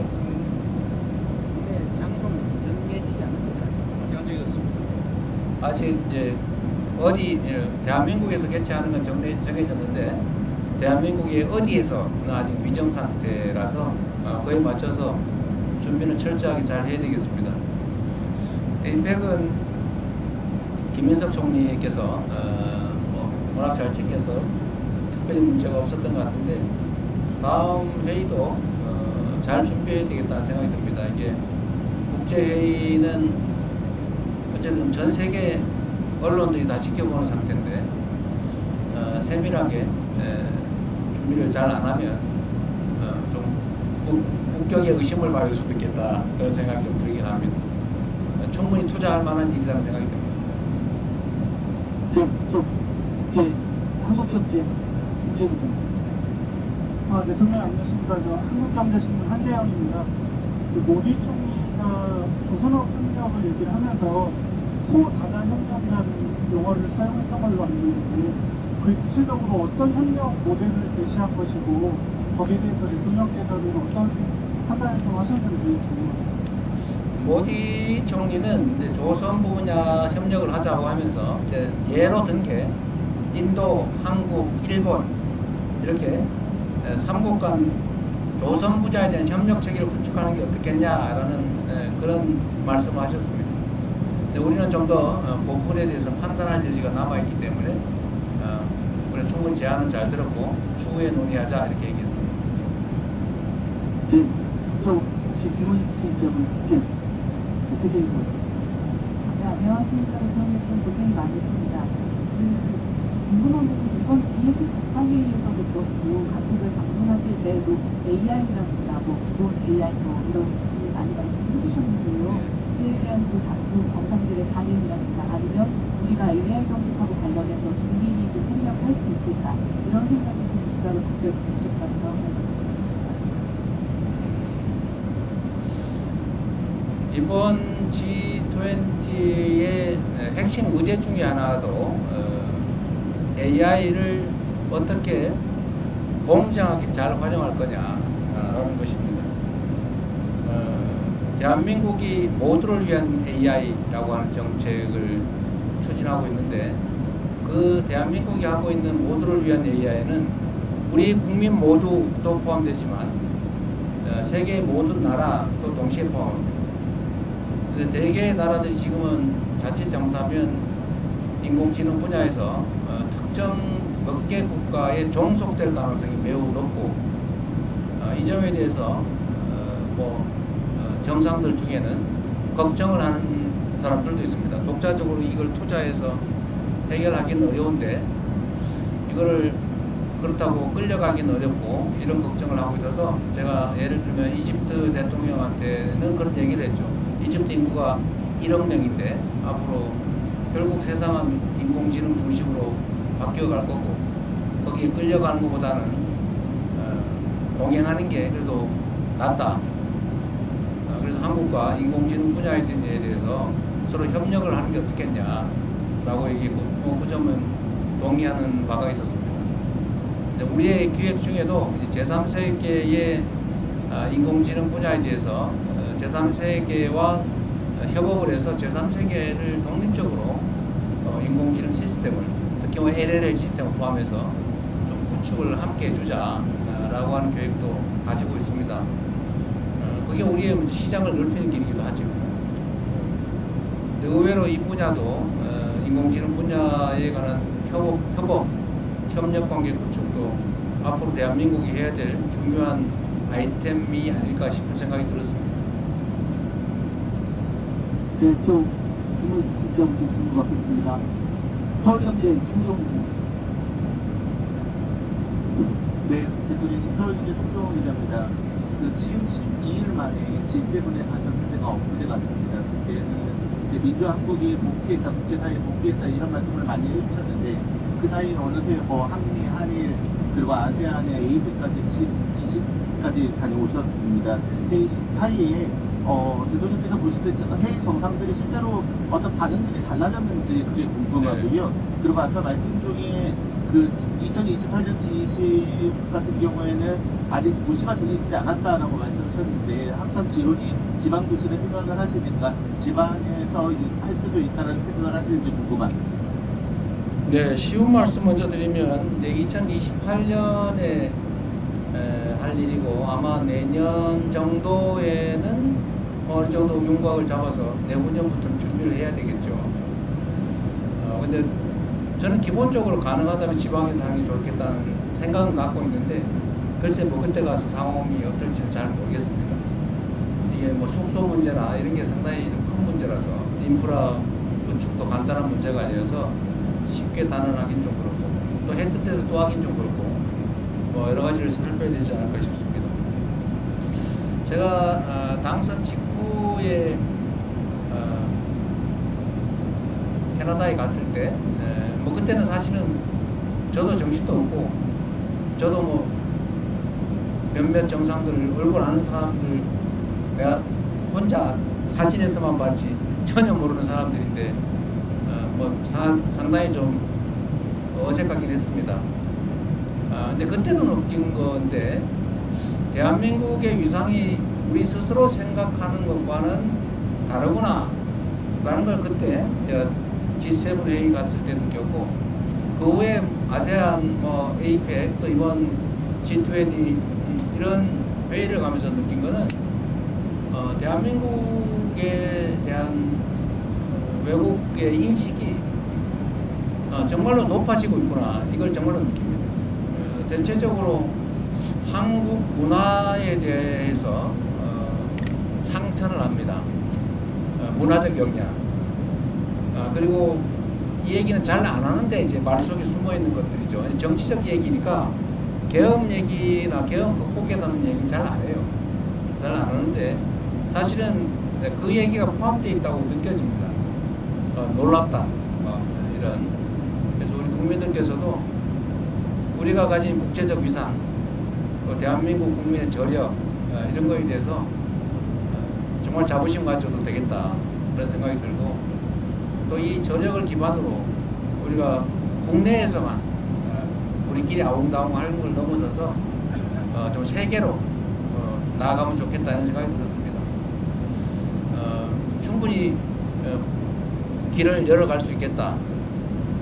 장소는 정해지지 않은 거죠. 아직 안 정해졌습니다. 아직 이제 어디 대한민국에서 개최하는 건 정해졌는데 대한민국의 어디에서는 아직 미정 상태라서 그에 맞춰서 준비는 철저하게 잘 해야 되겠습니다. 에이펙은 김민석 총리께서 워낙 잘 챙겨서 특별히 문제가 없었던 것 같은데 다음 회의도 잘 준비해야 되겠다는 생각이 듭니다. 이게 국제회의는 어쨌든 전 세계 언론들이 다 지켜보는 상태인데 세밀하게 준비를 잘 안 하면 좀 국격에 의심을 받을 수도 있겠다 그런 생각이 좀 들긴 합니다. 충분히 투자할 만한 일이라는 생각이 듭니다. 네, 또 한국경제 문제부터. 대통령 안녕하십니까. 한국경제신문 한재영입니다. 그 모디 총리가 조선업 협력을 얘기를 하면서 소다자 협력이라는 용어를 사용했던 걸로 알고 있는데 그게 구체적으로 어떤 협력 모델을 제시한 것이고 거기에 대해서 대통령께서는 어떤 판단을 좀 하셨는지 궁금합니다. 모디 총리는 이제 조선부 분야 협력을 하자고 하면서 이제 예로 든 게 인도, 한국, 일본 이렇게 3국 간 조선 분야에 대한 협력 체계를 구축하는 게 어떻겠냐라는 그런 말씀을 하셨습니다. 근데 우리는 좀 더 그 부분에 대해서 판단할 여지가 남아 있기 때문에 우리 충분히 제안은 잘 들었고 추후에 논의하자 이렇게 얘기했습니다. 네, 또 혹시 질문 있으신 기자분. 네, 세계일보. 네, 안녕하십니까. 대통령님 고생이 많으십니다. 좀 궁금한 부분이 이번 G20 정상회의에서도 그렇고 각국을 방문하실 때 AI라든가 기본 AI 이런 부분을 많이 말씀해 주셨는데요. 그에 대한 각국 정상들의 반응이라든가 아니면 우리가 AI 정책하고 관련해서 긴밀히 좀 협력을 할 수 있겠다 이런 생각이 좀 국가를 각별 있으셨다는 말씀입니다. 이번 G20의 핵심 의제 중에 하나도 AI를 어떻게 공정하게 잘 활용할 거냐라는 것입니다. 대한민국이 모두를 위한 AI라고 하는 정책을 추진하고 있는데 그 대한민국이 하고 있는 모두를 위한 AI는 우리 국민 모두도 포함되지만 세계 모든 나라도 동시에 포함합니다. 근데 대개의 나라들이 지금은 자칫 잘못하면 인공지능 분야에서 특정 몇 개 국가에 종속될 가능성이 매우 높고 이 점에 대해서 정상들 중에는 걱정을 하는 사람들도 있습니다. 독자적으로 이걸 투자해서 해결하기는 어려운데 이거를 그렇다고 끌려가기는 어렵고 이런 걱정을 하고 있어서 제가 예를 들면 이집트 대통령한테는 그런 얘기를 했죠. 이집트 인구가 1억 명인데 앞으로 결국 세상은 인공지능 중심으로 바뀌어갈 거고 거기에 끌려가는 것보다는 동행하는 게 그래도 낫다. 그래서 한국과 인공지능 분야에 대해서 서로 협력을 하는 게 어떻겠냐라고 얘기했고 그 점은 동의하는 바가 있었습니다. 우리의 기획 중에도 제3세계의 인공지능 분야에 대해서 제3세계와 협업을 해서 제3세계를 독립적으로 인공지능 시스템을 특히 LLL 시스템을 포함해서 좀 구축을 함께 해주자라고 하는 계획도 가지고 있습니다. 그게 우리의 시장을 넓히는 길이기도 하죠. 의외로 이 분야도 인공지능 분야에 관한 협력 관계 구축도 앞으로 대한민국이 해야 될 중요한 아이템이 아닐까 싶은 생각이 들었습니다. 네, 또 질문 있으신 분들 질문 받겠습니다. 서울경제 송정훈 네, 대통령님 서울경제 송정훈 기자입니다. 지금 12일 만에 G7에 가셨을 때가 엊그제 같습니다. 그때는 이제 민주화 한국이 복귀했다, 국제사회에 복귀했다 이런 말씀을 많이 해주셨는데 그 사이에 어느새 한미, 한일 그리고 아세안의 AP까지 G20까지 다녀오셨습니다. 이 사이에 대통령께서 보실 때 회의 정상들이 실제로 어떤 반응들이 달라졌는지 그게 궁금하고요. 그리고 아까 말씀 중에 그 2028년 G20 같은 경우에는 아직 도시가 정해지지 않았다라고 말씀하셨는데 항상 지론이 지방 도시를 생각을 하시니까 지방에서 할 수도 있다는 생각을 하시는지 궁금합니다. 네, 쉬운 말씀 먼저 드리면 2028년에 할 일이고 아마 내년 정도에는 어느 정도 윤곽을 잡아서 내후년부터는 준비를 해야 되겠죠. 근데 저는 기본적으로 가능하다면 지방에서 하는 게 좋겠다는 생각은 갖고 있는데 글쎄 그때 가서 상황이 어떨지는 잘 모르겠습니다. 이게 숙소 문제나 이런 게 상당히 큰 문제라서 인프라 구축도 간단한 문제가 아니어서 쉽게 단언하긴 좀 그렇고 또 했던 데서 또 하긴 좀 그렇고 여러 가지를 살펴야 되지 않을까 싶습니다. 제가 당선 직후에 캐나다에 갔을 때 그때는 사실은 저도 정신도 없고 저도 몇몇 정상들 얼굴 아는 사람들 내가 혼자 사진에서만 봤지 전혀 모르는 사람들인데 상당히 좀 어색하긴 했습니다. 근데 그때도 느낀 건데 대한민국의 위상이 우리 스스로 생각하는 것과는 다르구나 라는 걸 그때 제가 G7 회의 갔을 때 느꼈고 그 후에 아세안, APEC 또 이번 G20 이런 회의를 가면서 느낀 거는 대한민국에 대한 외국의 인식이 정말로 높아지고 있구나 이걸 정말로 느낍니다. 대체적으로 한국 문화에 대해서 상처를 합니다. 문화적 역량. 그리고 이 얘기는 잘 안 하는데 이제 말 속에 숨어 있는 것들이죠. 정치적 얘기니까 계엄 얘기나 계엄 극복에 대한 얘기는 잘 안 해요. 잘 안 하는데 사실은 그 얘기가 포함되어 있다고 느껴집니다. 놀랍다. 이런. 그래서 우리 국민들께서도 우리가 가진 국제적 위상, 대한민국 국민의 저력 이런 거에 대해서 정말 자부심 가져도 되겠다 그런 생각이 들고, 또 이 저력을 기반으로 우리가 국내에서만 우리끼리 아웅다웅 하는 걸 넘어서서 좀 세계로 나아가면 좋겠다는 생각이 들었습니다. 충분히 길을 열어갈 수 있겠다.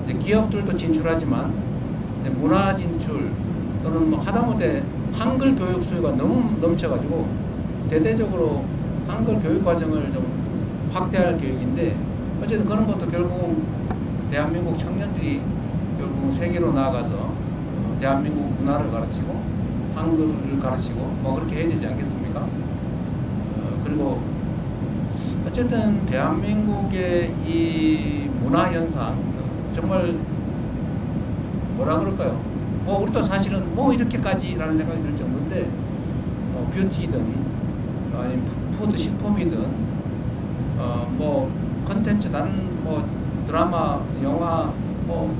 이제 기업들도 진출하지만 이제 문화 진출 또는 뭐 하다못해 한글 교육 수요가 너무 넘쳐가지고 대대적으로 한글 교육 과정을 좀 확대할 계획인데, 어쨌든 그런 것도 결국 대한민국 청년들이 결국 세계로 나아가서 대한민국 문화를 가르치고 한글을 가르치고 뭐 그렇게 해야 되지 않겠습니까? 그리고 어쨌든 대한민국의 이 문화 현상 정말 뭐라 그럴까요? 우리도 사실은 뭐 이렇게까지라는 생각이 들 정도인데, 뷰티든 아니면 푸드 식품이든 뭐 컨텐츠 다른 뭐 드라마, 영화, 뭐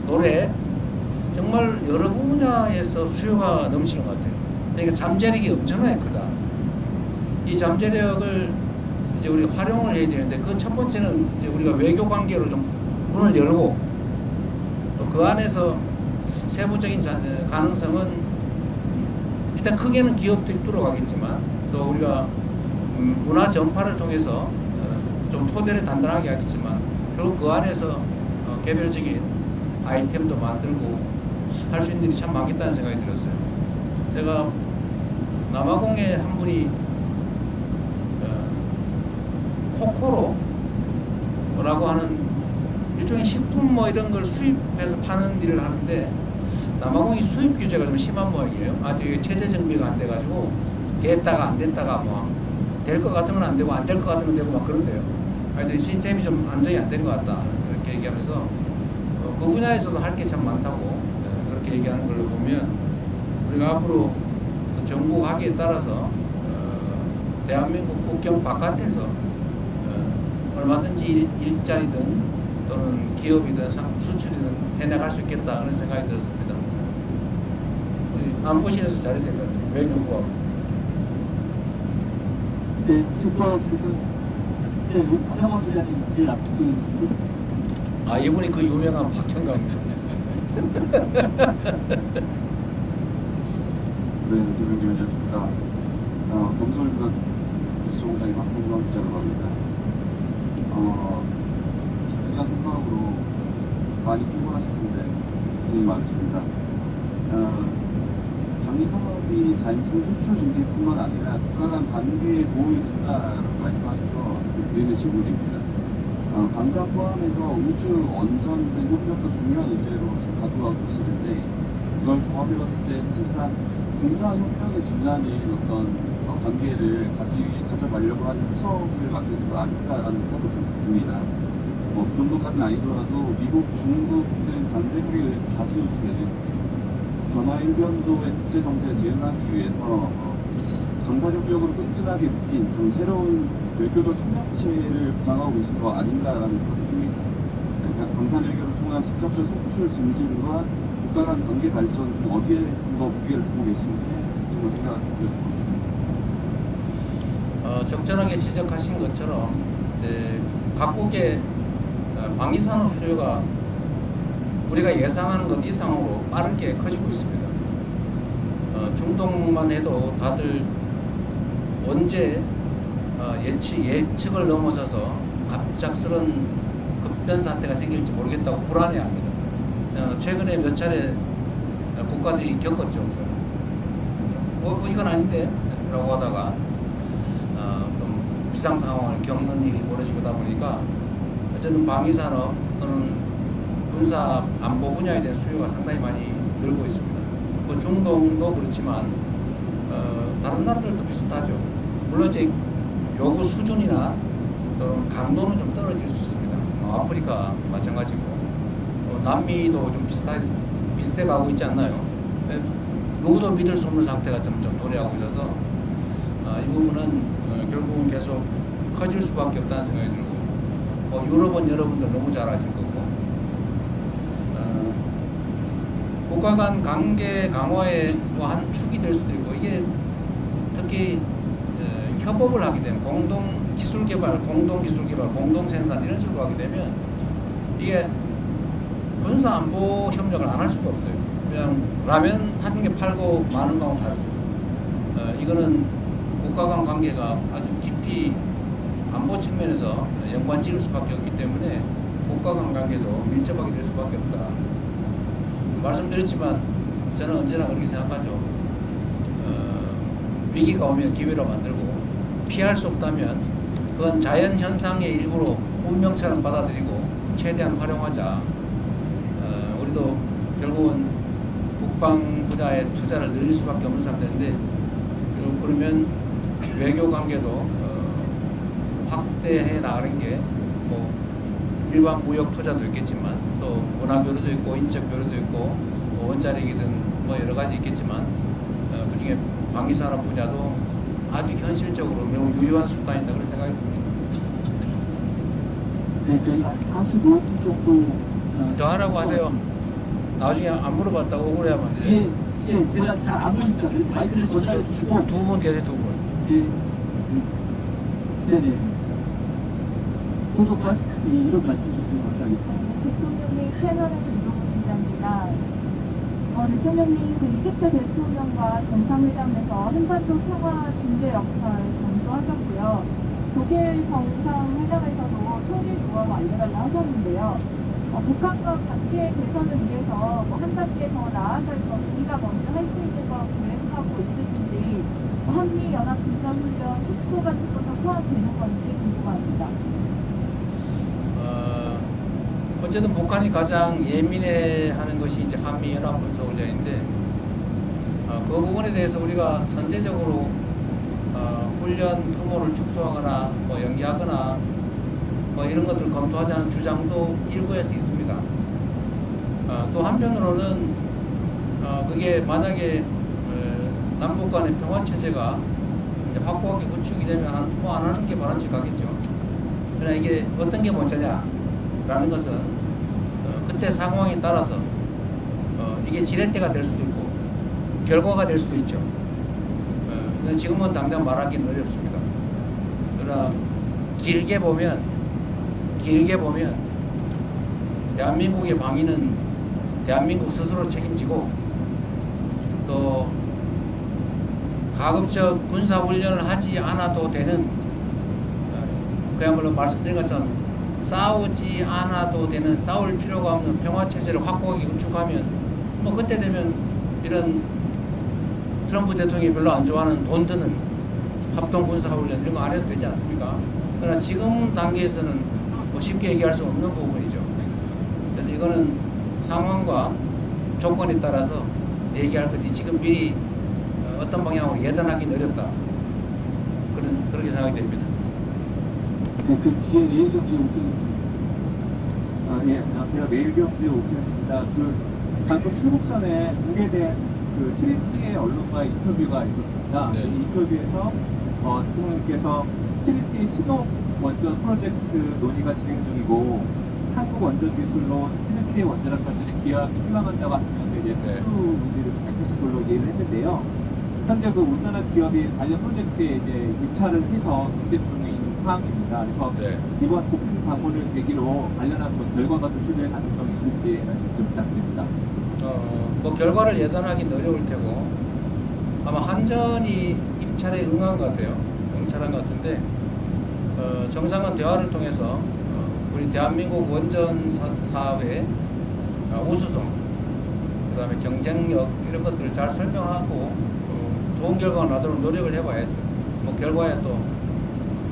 노래 정말 여러 분야에서 수요가 넘치는 것 같아요. 그러니까 잠재력이 엄청나게 크다. 이 잠재력을 이제 우리 활용을 해야 되는데, 그 첫 번째는 이제 우리가 외교 관계로 좀 문을 열고, 또 그 안에서 세부적인 가능성은 일단 크게는 기업들이 뚫어가겠지만, 또 우리가 문화 전파를 통해서 좀 토대를 단단하게 하겠지만, 결국 그 안에서 개별적인 아이템도 만들고 할 수 있는 일이 참 많겠다는 생각이 들었어요. 제가 남아공에 한 분이 코코로라고 하는 일종의 식품 뭐 이런 걸 수입해서 파는 일을 하는데, 남아공이 수입 규제가 좀 심한 모양이에요. 아직 체제 정비가 안 돼가지고 됐다가 안 됐다가 뭐 될 것 같은 건 안 되고 안 될 것 같은 건 되고 막 그런데요. 하여튼 시스템이 좀 안정이 안 된 것 같다 이렇게 얘기하면서 그 분야에서도 할 게 참 많다고 그렇게 얘기하는 걸로 보면, 우리가 앞으로 정부 하기에 따라서 대한민국 국경 바깥에서 얼마든지 일자리든 또는 기업이든 수출이든 해나갈 수 있겠다 그런 생각이 들었습니다. 우리 안보실에서 잘해야 될 것 같아요. 외교부하고. 네, 슈퍼스는 박형원 기자님 제일 앞두고 있습니다. 이분이 그 유명한 박형광님. 네, 대표님 안녕하십니까. 검설부가 뉴스공장의 박형광 기자라고 합니다. 자기가 생각으로 많이 피곤하실 텐데 고생이 많으십니다. 방위 산업이 단순 수출 증진뿐만 아니라 국가 간 관계에 도움이 된다라고 말씀하셔서 드리는 질문입니다. 방사 포함해서 우주, 원전 등 협력도 중요한 의제로 지금 가져가고 계시는데, 이걸 종합해봤을 때 사실상 군사 협력에 준하는 어떤 관계를 가져가려고 하는 구석을 만드는 거 아닐까라는 생각도 좀 듭니다. 그 정도까지는 아니더라도 미국, 중국 등 강대국에 의해서 좌지우지되는 변화 일변도의 국제 정세에 대응하기 위해서 방사협력으로 끈끈하게 묶인 좀 새로운 외교적 협력체를 구상하고 계신 거 아닌가라는 생각이 듭니다. 방사외교를 통한 직접적 수출 증진과 국가 간 관계 발전 중 어디에 좀 더 무게를 두고 계신지 좀 생각을 여쭤보고 싶습니다. 적절하게 지적하신 것처럼 이제 각국의 방위산업 수요가 우리가 예상하는 것 이상으로 빠르게 커지고 있습니다. 중동만 해도 다들 언제 예측을 넘어서서 갑작스런 급변 사태가 생길지 모르겠다고 불안해합니다. 최근에 몇 차례 국가들이 겪었죠. 이건 아닌데? 라고 하다가 좀 비상 상황을 겪는 일이 벌어지다 보니까 어쨌든 방위산업 또는 군사 안보 분야에 대한 수요가 상당히 많이 늘고 있습니다. 또 중동도 그렇지만 다른 나라들도 비슷하죠. 물론 이제 요구 수준이나 또는 강도는 좀 떨어질 수 있습니다. 아프리카 마찬가지고 남미도 좀 비슷해 가고 있지 않나요? 누구도 믿을 수 없는 상태가 좀 도래하고 있어서 이 부분은 결국은 계속 커질 수밖에 없다는 생각이 들고, 유럽은 여러분들 너무 잘 아실 거고, 국가 간 관계 강화의 또 한 축이 될 수도 있고, 이게 특히 협업을 하게 되면 공동 기술 개발, 공동 생산 이런 식으로 하게 되면 이게 군사 안보 협력을 안 할 수가 없어요. 그냥 라면 한 개 팔고 마는 거하고 다르죠. 이거는 국가 간 관계가 아주 깊이 안보 측면에서 연관 지을 수밖에 없기 때문에 국가 간 관계도 밀접하게 될 수밖에 없다. 말씀드렸지만 저는 언제나 그렇게 생각하죠. 위기가 오면 기회로 만들고 피할 수 없다면 그건 자연 현상의 일부로 운명처럼 받아들이고 최대한 활용하자. 우리도 결국은 국방 분야에 투자를 늘릴 수밖에 없는 상태인데 결국 그러면 외교 관계도 확대해 나가는 게 뭐 일반 무역 투자도 있겠지만 또 문화 교류도 있고 인적 교류도 있고 뭐 원자력이든 뭐 여러 가지 있겠지만 그중에 방위산업 분야도 아주 현실적으로 매우 유효한 수단이다 그런 생각이 듭니다. 네, 저희가 45분 정도 더 하라고 하세요. 나중에 안 물어봤다고 억울해하면 안 돼요. 예, 제가 잘 안 보니까 그래서 마이크를 전달해 주시고 두 분 계세요, 두 분. 네네. 소속과 이런 말씀 주시면 감사하겠습니다. 대통령님 채널의 김동훈 기자입니다. 대통령님 그 이집트 대통령과 정상회담에서 한반도 평화 중재 역할 강조하셨고요. 독일 정상회담에서도 통일 노하우 알려달라 하셨는데요. 북한과 관계 개선을 위해서 한 단계 더 나아갈 것, 우리가 먼저 할 수 있는 거 계획하고 있으신지, 한미 연합 군사 훈련 축소 같은 것도 포함되는 건지 궁금합니다. 어쨌든 북한이 가장 예민해하는 것이 이제 한미 연합 군사 훈련인데 그 부분에 대해서 우리가 선제적으로 훈련 규모를 축소하거나 뭐 연기하거나 뭐 이런 것들을 검토하자는 주장도 일부에서 있습니다. 또 한편으로는 그게 만약에 남북 간의 평화 체제가 확고하게 구축이 되면 뭐 안 하는 게 바람직하겠죠. 그러나 이게 어떤 게 먼저냐라는 것은 그때 상황에 따라서 이게 지렛대가 될 수도 있고 결과가 될 수도 있죠. 지금은 당장 말하기는 어렵습니다. 그러나 길게 보면 대한민국의 방위는 대한민국 스스로 책임지고 또 가급적 군사훈련을 하지 않아도 되는 그야말로 말씀드린 것처럼 싸우지 않아도 되는 싸울 필요가 없는 평화체제를 확고하게 구축하면 뭐 그때 되면 이런 트럼프 대통령이 별로 안 좋아하는 돈 드는 합동군사훈련 이런 거 안 해도 되지 않습니까? 그러나 지금 단계에서는 뭐 쉽게 얘기할 수 없는 부분이죠. 그래서 이거는 상황과 조건에 따라서 얘기할 거지 지금 미리 어떤 방향으로 예단하기는 어렵다. 그렇게 생각이 됩니다. 네, 그 뒤에 매일경제 오세훈. 예, 안녕하세요. 매일경제 오세훈입니다. 방금 출국 전에 공개된 트리티의 언론과의 인터뷰가 있었습니다. 네. 이 인터뷰에서 대통령님께서 트리티의 신호 원전 프로젝트 논의가 진행 중이고 한국 원전 기술로 트리티의 원자력 발전에 기여하기 희망한다고 하시면서 이제 수주 의지를 밝히신 걸로 이해를 했는데요. 현재 우리나라 기업이 관련 프로젝트에 이제 입찰을 해서 경쟁 중인 사항입니다. 그래서 이번 국빈 방문을 계기로 관련한 결과가 도출될 가능성이 있을지 말씀 좀 부탁드립니다. 뭐 결과를 예단하기는 어려울 테고 아마 한전이 입찰에 응한 것 같아요. 응찰한 것 같은데 정상은 대화를 통해서 우리 대한민국 원전 사업의 우수성, 그 다음에 경쟁력 이런 것들을 잘 설명하고 좋은 결과가 나도록 노력을 해봐야죠. 뭐 결과에 또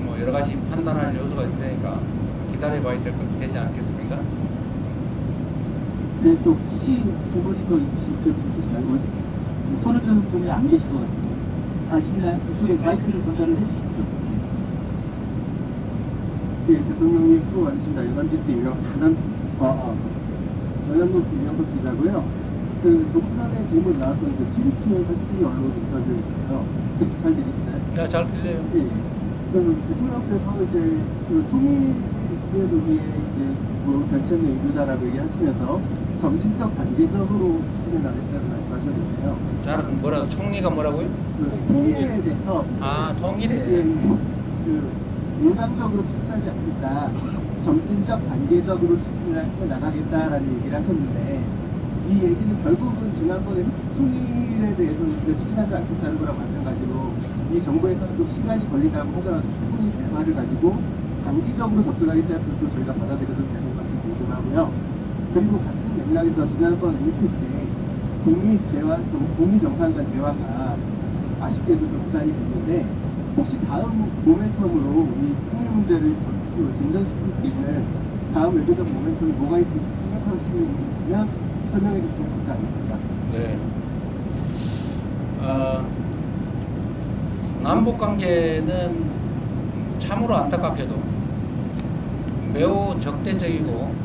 뭐 여러 가지 판단할 요소가 있을 테니까 기다려봐야 되지 않겠습니까? 네, 또 혹시 질문이 더 있으실까요? 말고 손을 드는 분이 안 계실 것 같아요. 있나요? 그쪽에 마이크를 전달을 해주십시오. 예, 대통령님 수고 많으십니다. 연합뉴스 이명석 기자고요. 조금 전에 질문 나왔던 트리티의 현지 언론 인터뷰였어요. 잘 들리시나요? 네, 잘 들려요. 예. 대통령께서 통일의 논의에 벤치의 인류다라고 얘기하시면서 점진적 단계적으로 추진해 나겠다는 말씀하셨는데요. 잘은 뭐라고 총리가 뭐라고요? 그 통일에 대해서 아 통일에. 그 일방적으로 추진하지 않겠다. 점진적 단계적으로 추진을 해 나가겠다라는 얘기를 하셨는데 이 얘기는 결국은 지난번에 흡수 통일에 대해서 추진하지 않겠다는 거랑 마찬가지로 이 정부에서는 좀 시간이 걸린다고 하더라도 충분히 대화를 가지고 장기적으로 접근하겠다는 뜻으로 저희가 받아들여도 되는 건지 궁금하고요. 그리고 같은 맥락에서 지난번 인프 때 북미 정상간 대화가 아쉽게도 좀 무산이 됐는데 혹시 다음 모멘텀으로 이 통일 문제를 진전시킬 수 있는 다음 외교적 모멘텀이 뭐가 있을지 생각하시는 분이 있으면 설명해 주시면 감사하겠습니다. 네. 남북 관계는 참으로 안타깝게도 매우 적대적이고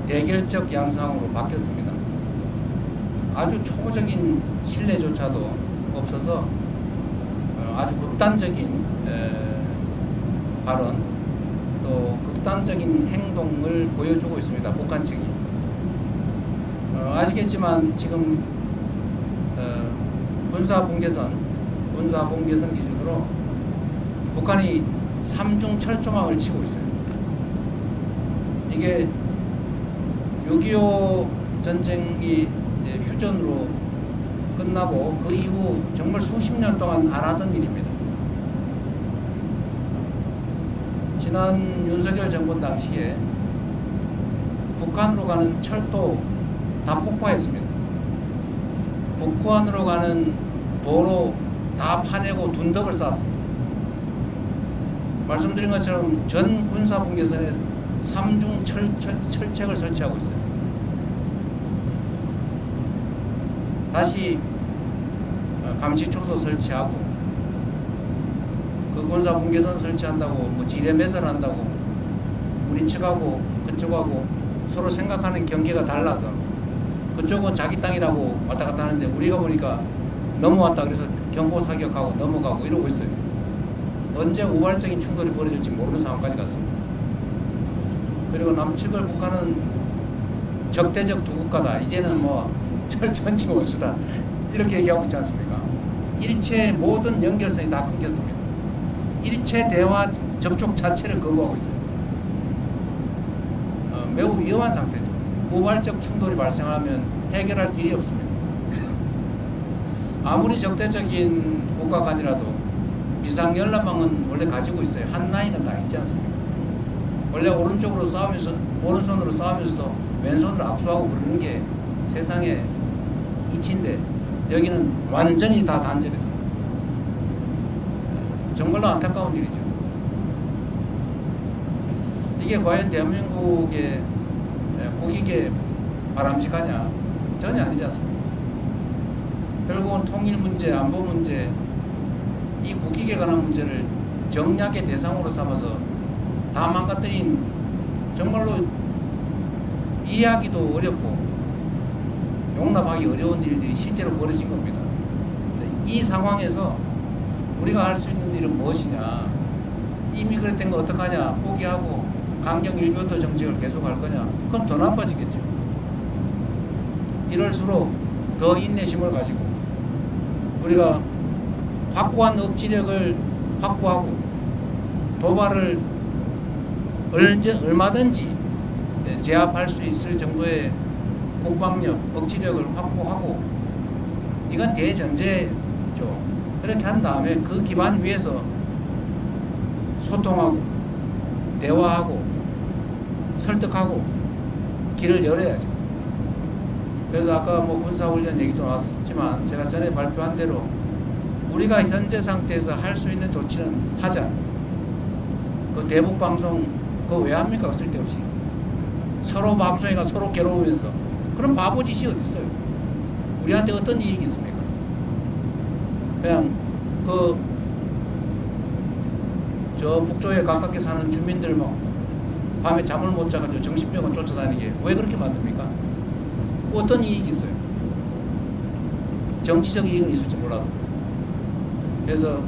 대결적 양상으로 바뀌었습니다. 아주 초보적인 신뢰조차도 없어서 아주 극단적인 발언 또 극단적인 행동을 보여주고 있습니다. 북한 측이. 아시겠지만 지금 군사분계선 기준으로 북한이 3중 철조망을 치고 있어요. 이게 6.25 전쟁이 이제 휴전으로 끝나고 그 이후 정말 수십 년 동안 안 하던 일입니다. 지난 윤석열 정권 당시에 북한으로 가는 철도 다 폭파했습니다. 북한으로 가는 도로 다 파내고 둔덕을 쌓았습니다. 말씀드린 것처럼 전 군사분계선에 3중 철책을 설치하고 있어요. 다시 감시초소 설치하고 그 군사분계선 설치한다고 뭐 지뢰 매설한다고 우리 측하고 그쪽하고 서로 생각하는 경계가 달라서 그쪽은 자기 땅이라고 왔다 갔다 하는데 우리가 보니까 넘어왔다 그래서 경고 사격하고 넘어가고 이러고 있어요. 언제 우발적인 충돌이 벌어질지 모르는 상황까지 갔습니다. 그리고 남측을 북한은 적대적 두 국가다. 이제는 뭐 전지 원수다. 이렇게 얘기하고 있지 않습니까? 일체 모든 연결선이 다 끊겼습니다. 일체 대화 접촉 자체를 거부하고 있어요. 매우 위험한 상태죠. 우발적 충돌이 발생하면 해결할 길이 없습니다. 아무리 적대적인 국가 간이라도 비상연락망은 원래 가지고 있어요. 한 라인은 다 있지 않습니까? 원래 오른쪽으로 싸우면서 오른손으로 싸우면서도 왼손으로 악수하고 부르는 게 세상의 이치인데 여기는 완전히 다 단절했습니다. 정말로 안타까운 일이죠. 이게 과연 대한민국의 국익에 바람직하냐? 전혀 아니지 않습니까? 결국은 통일 문제, 안보 문제, 이 국익에 관한 문제를 정략의 대상으로 삼아서 다 망가뜨린 정말로 이해하기도 어렵고 용납하기 어려운 일들이 실제로 벌어진 겁니다. 이 상황에서 우리가 할 수 있는 일은 무엇이냐? 이미 그랬던 거 어떡하냐? 포기하고 강경 일변도 정책을 계속 할 거냐? 그럼 더 나빠지겠죠. 이럴수록 더 인내심을 가지고 우리가 확고한 억지력을 확보하고 도발을 얼마든지 제압할 수 있을 정도의 국방력, 억지력을 확보하고 이건 대전제죠. 그렇게 한 다음에 그 기반 위에서 소통하고 대화하고 설득하고 길을 열어야죠. 그래서 아까 뭐 군사훈련 얘기도 나왔지만 제가 전에 발표한 대로 우리가 현재 상태에서 할 수 있는 조치는 하자. 그 대북 방송 그거 왜 합니까? 쓸데없이 서로 방송회가 서로 괴로우면서 그런 바보 짓이 어디 있어요? 우리한테 어떤 이익이 있습니까? 그냥 저 북쪽에 가깝게 사는 주민들 뭐 밤에 잠을 못 자가지고 정신병원 쫓아다니게 왜 그렇게 만듭니까? 어떤 이익이 있어요? 정치적 이익은 있을지 몰라도. 그래서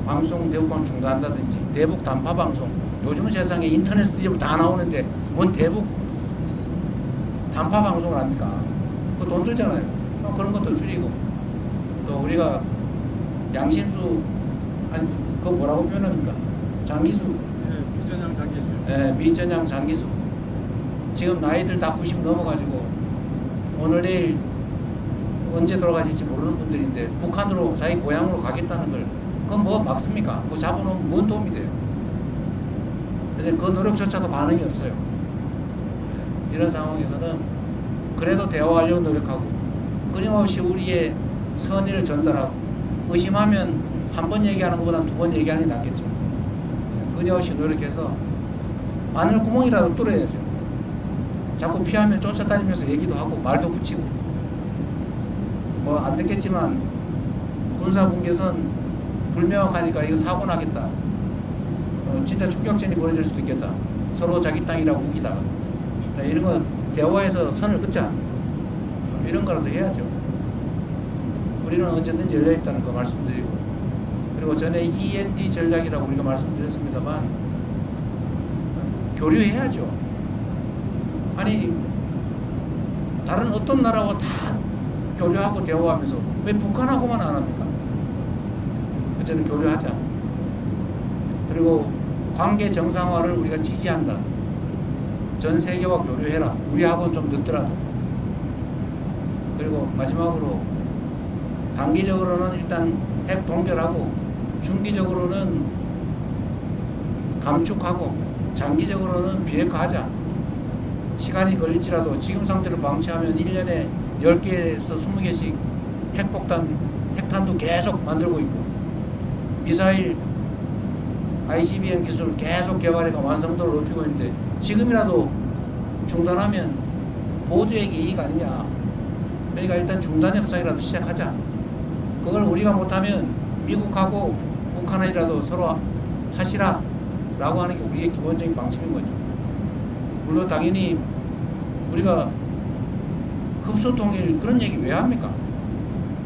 방송 대북방 중단한다든지 대북 단파 방송 요즘 세상에 인터넷 뒤집어 다 나오는데 뭔 대북 단파 방송을 합니까? 그 돈 들잖아요. 그런 것도 줄이고 또 우리가 양심수 아니 그거 뭐라고 표현합니까? 장기수. 예, 비전향 장기수. 예, 미전향 장기수. 지금 나이들 다 90 넘어가지고 오늘 내일 언제 돌아가실지 모르는 분들인데 북한으로 자기 고향으로 가겠다는 걸 그건 뭐 막습니까? 그거 잡아놓으면 뭔 도움이 돼요? 그래서 그 노력조차도 반응이 없어요. 예, 이런 상황에서는 그래도 대화하려고 노력하고 끊임없이 우리의 선의를 전달하고 의심하면 한 번 얘기하는 것보다 2번 얘기하는 게 낫겠죠. 예, 끊임없이 노력해서 바늘 구멍이라도 뚫어야죠. 자꾸 피하면 쫓아다니면서 얘기도 하고 말도 붙이고 뭐 안 듣겠지만 군사분계선 불명확하니까 이거 사고 나겠다. 진짜 총격전이 벌어질 수도 있겠다. 서로 자기 땅이라고 우기다가 이런 거 대화해서 선을 긋자. 이런 거라도 해야죠. 우리는 언제든지 열려있다는 거 말씀드리고 그리고 전에 END 전략이라고 우리가 말씀드렸습니다만 교류해야죠. 아니 다른 어떤 나라와 다 교류하고 대화하면서 왜 북한하고만 안 합니까? 어쨌든 교류하자. 그리고 관계 정상화를 우리가 지지한다. 전 세계와 교류해라. 우리하고는 좀 늦더라도. 그리고 마지막으로 단기적으로는 일단 핵 동결하고 중기적으로는 감축하고 장기적으로는 비핵화하자. 시간이 걸릴지라도 지금 상태로 방치하면 1년에 10개에서 20개씩 핵탄도 계속 만들고 있고 미사일 ICBM 기술 계속 개발해가 완성도를 높이고 있는데 지금이라도 중단하면 모두에게 이익 아니냐. 그러니까 일단 중단 협상이라도 시작하자. 그걸 우리가 못하면 미국하고 북한이라도 서로 하시라 라고 하는 게 우리의 기본적인 방침인 거죠. 물론 당연히 우리가 흡수통일 그런 얘기 왜 합니까?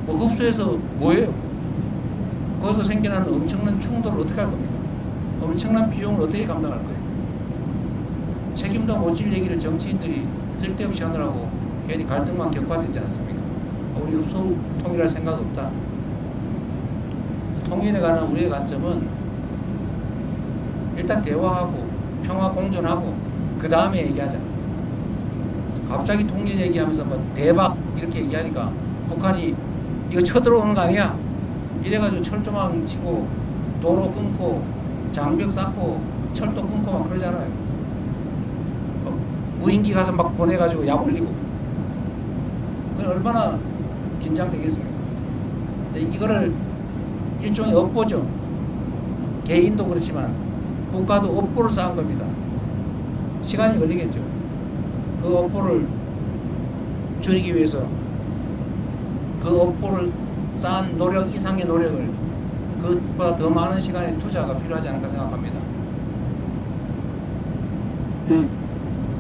뭐 흡수해서 뭐예요? 거기서 생겨나는 엄청난 충돌을 어떻게 할 겁니까? 엄청난 비용을 어떻게 감당할 거예요? 책임도 못 질 얘기를 정치인들이 쓸데없이 하느라고 괜히 갈등만 격화되지 않습니까? 우리 흡수통일할 생각 없다. 통일에 관한 우리의 관점은 일단 대화하고 평화 공존하고 그 다음에 얘기하자. 갑자기 통일 얘기하면서 뭐 대박 이렇게 얘기하니까 북한이 이거 쳐들어오는 거 아니야? 이래가지고 철조망 치고 도로 끊고 장벽 쌓고 철도 끊고 막 그러잖아요. 무인기 가서 막 보내가지고 약 올리고 얼마나 긴장되겠습니까? 근데 이거를 일종의 업보죠. 개인도 그렇지만 국가도 업보를 쌓은 겁니다. 시간이 걸리겠죠. 그 업보를 줄이기 위해서 그 업보를 쌓은 노력 이상의 노력을 그것보다 더 많은 시간의 투자가 필요하지 않을까 생각합니다. 네,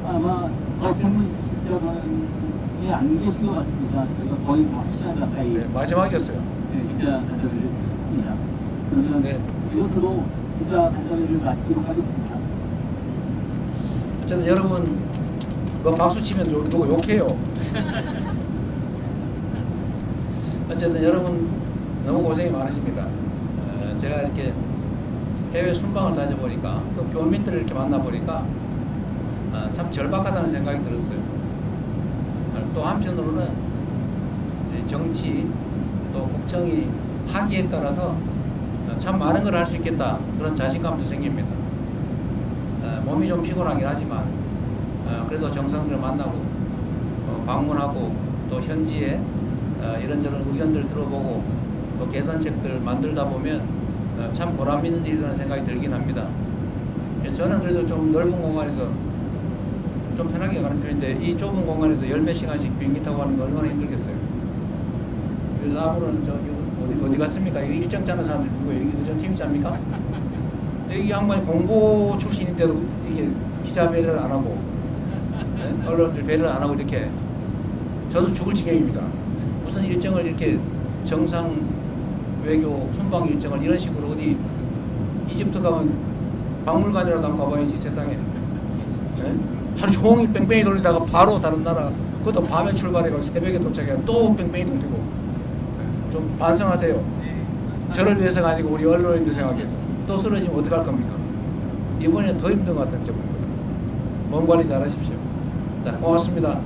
아마 더 질문 있으실 분이 안 계신 것 같습니다. 저희가 거의 1시간 가까이 네, 마지막이었어요. 네, 기자 간담회를 했습니다. 그러면 네. 이것으로 기자 간담회를 마치도록 하겠습니다. 어쨌든 여러분 뭐 박수 치면 누구 욕해요. 어쨌든 여러분 너무 고생이 많으십니다. 제가 이렇게 해외 순방을 다녀보니까 또 교민들을 이렇게 만나보니까 참 절박하다는 생각이 들었어요. 또 한편으로는 정치 또 국정이 하기에 따라서 참 많은 걸 할 수 있겠다 그런 자신감도 생깁니다. 몸이 좀 피곤하긴 하지만 그래도 정상들을 만나고 방문하고 또 현지에 이런저런 의견들 들어보고 또 개선책들 만들다 보면 참 보람 있는 일이라는 생각이 들긴 합니다. 저는 그래도 좀 넓은 공간에서 좀 편하게 가는 편인데 이 좁은 공간에서 10몇 시간씩 비행기 타고 가는 거 얼마나 힘들겠어요. 그래서 앞으로는 저기 어디 갔습니까? 여기 일정 짜는 사람들 누구예요? 여기 의전팀이 짭니까? 이 양반이 공보 출신인데도 이게 기자 배려를 안 하고 네? 언론들 배려를 안 하고 이렇게 저도 죽을 지경입니다. 무슨 일정을 이렇게 정상 외교 순방 일정을 이런 식으로 어디 이집트 가면 박물관이라도 한번 가봐야지 세상에 네? 하루 종일 뺑뺑이 돌리다가 바로 다른 나라 그것도 밤에 출발해가지고 새벽에 도착해서 또 뺑뺑이 돌리고 좀 반성하세요. 저를 위해서가 아니고 우리 언론인들 생각해서 또 쓰러지면 어떡할 겁니까? 이번에 더 힘든 것 같은 제목보다 몸 관리 잘 하십시오. 자, 고맙습니다.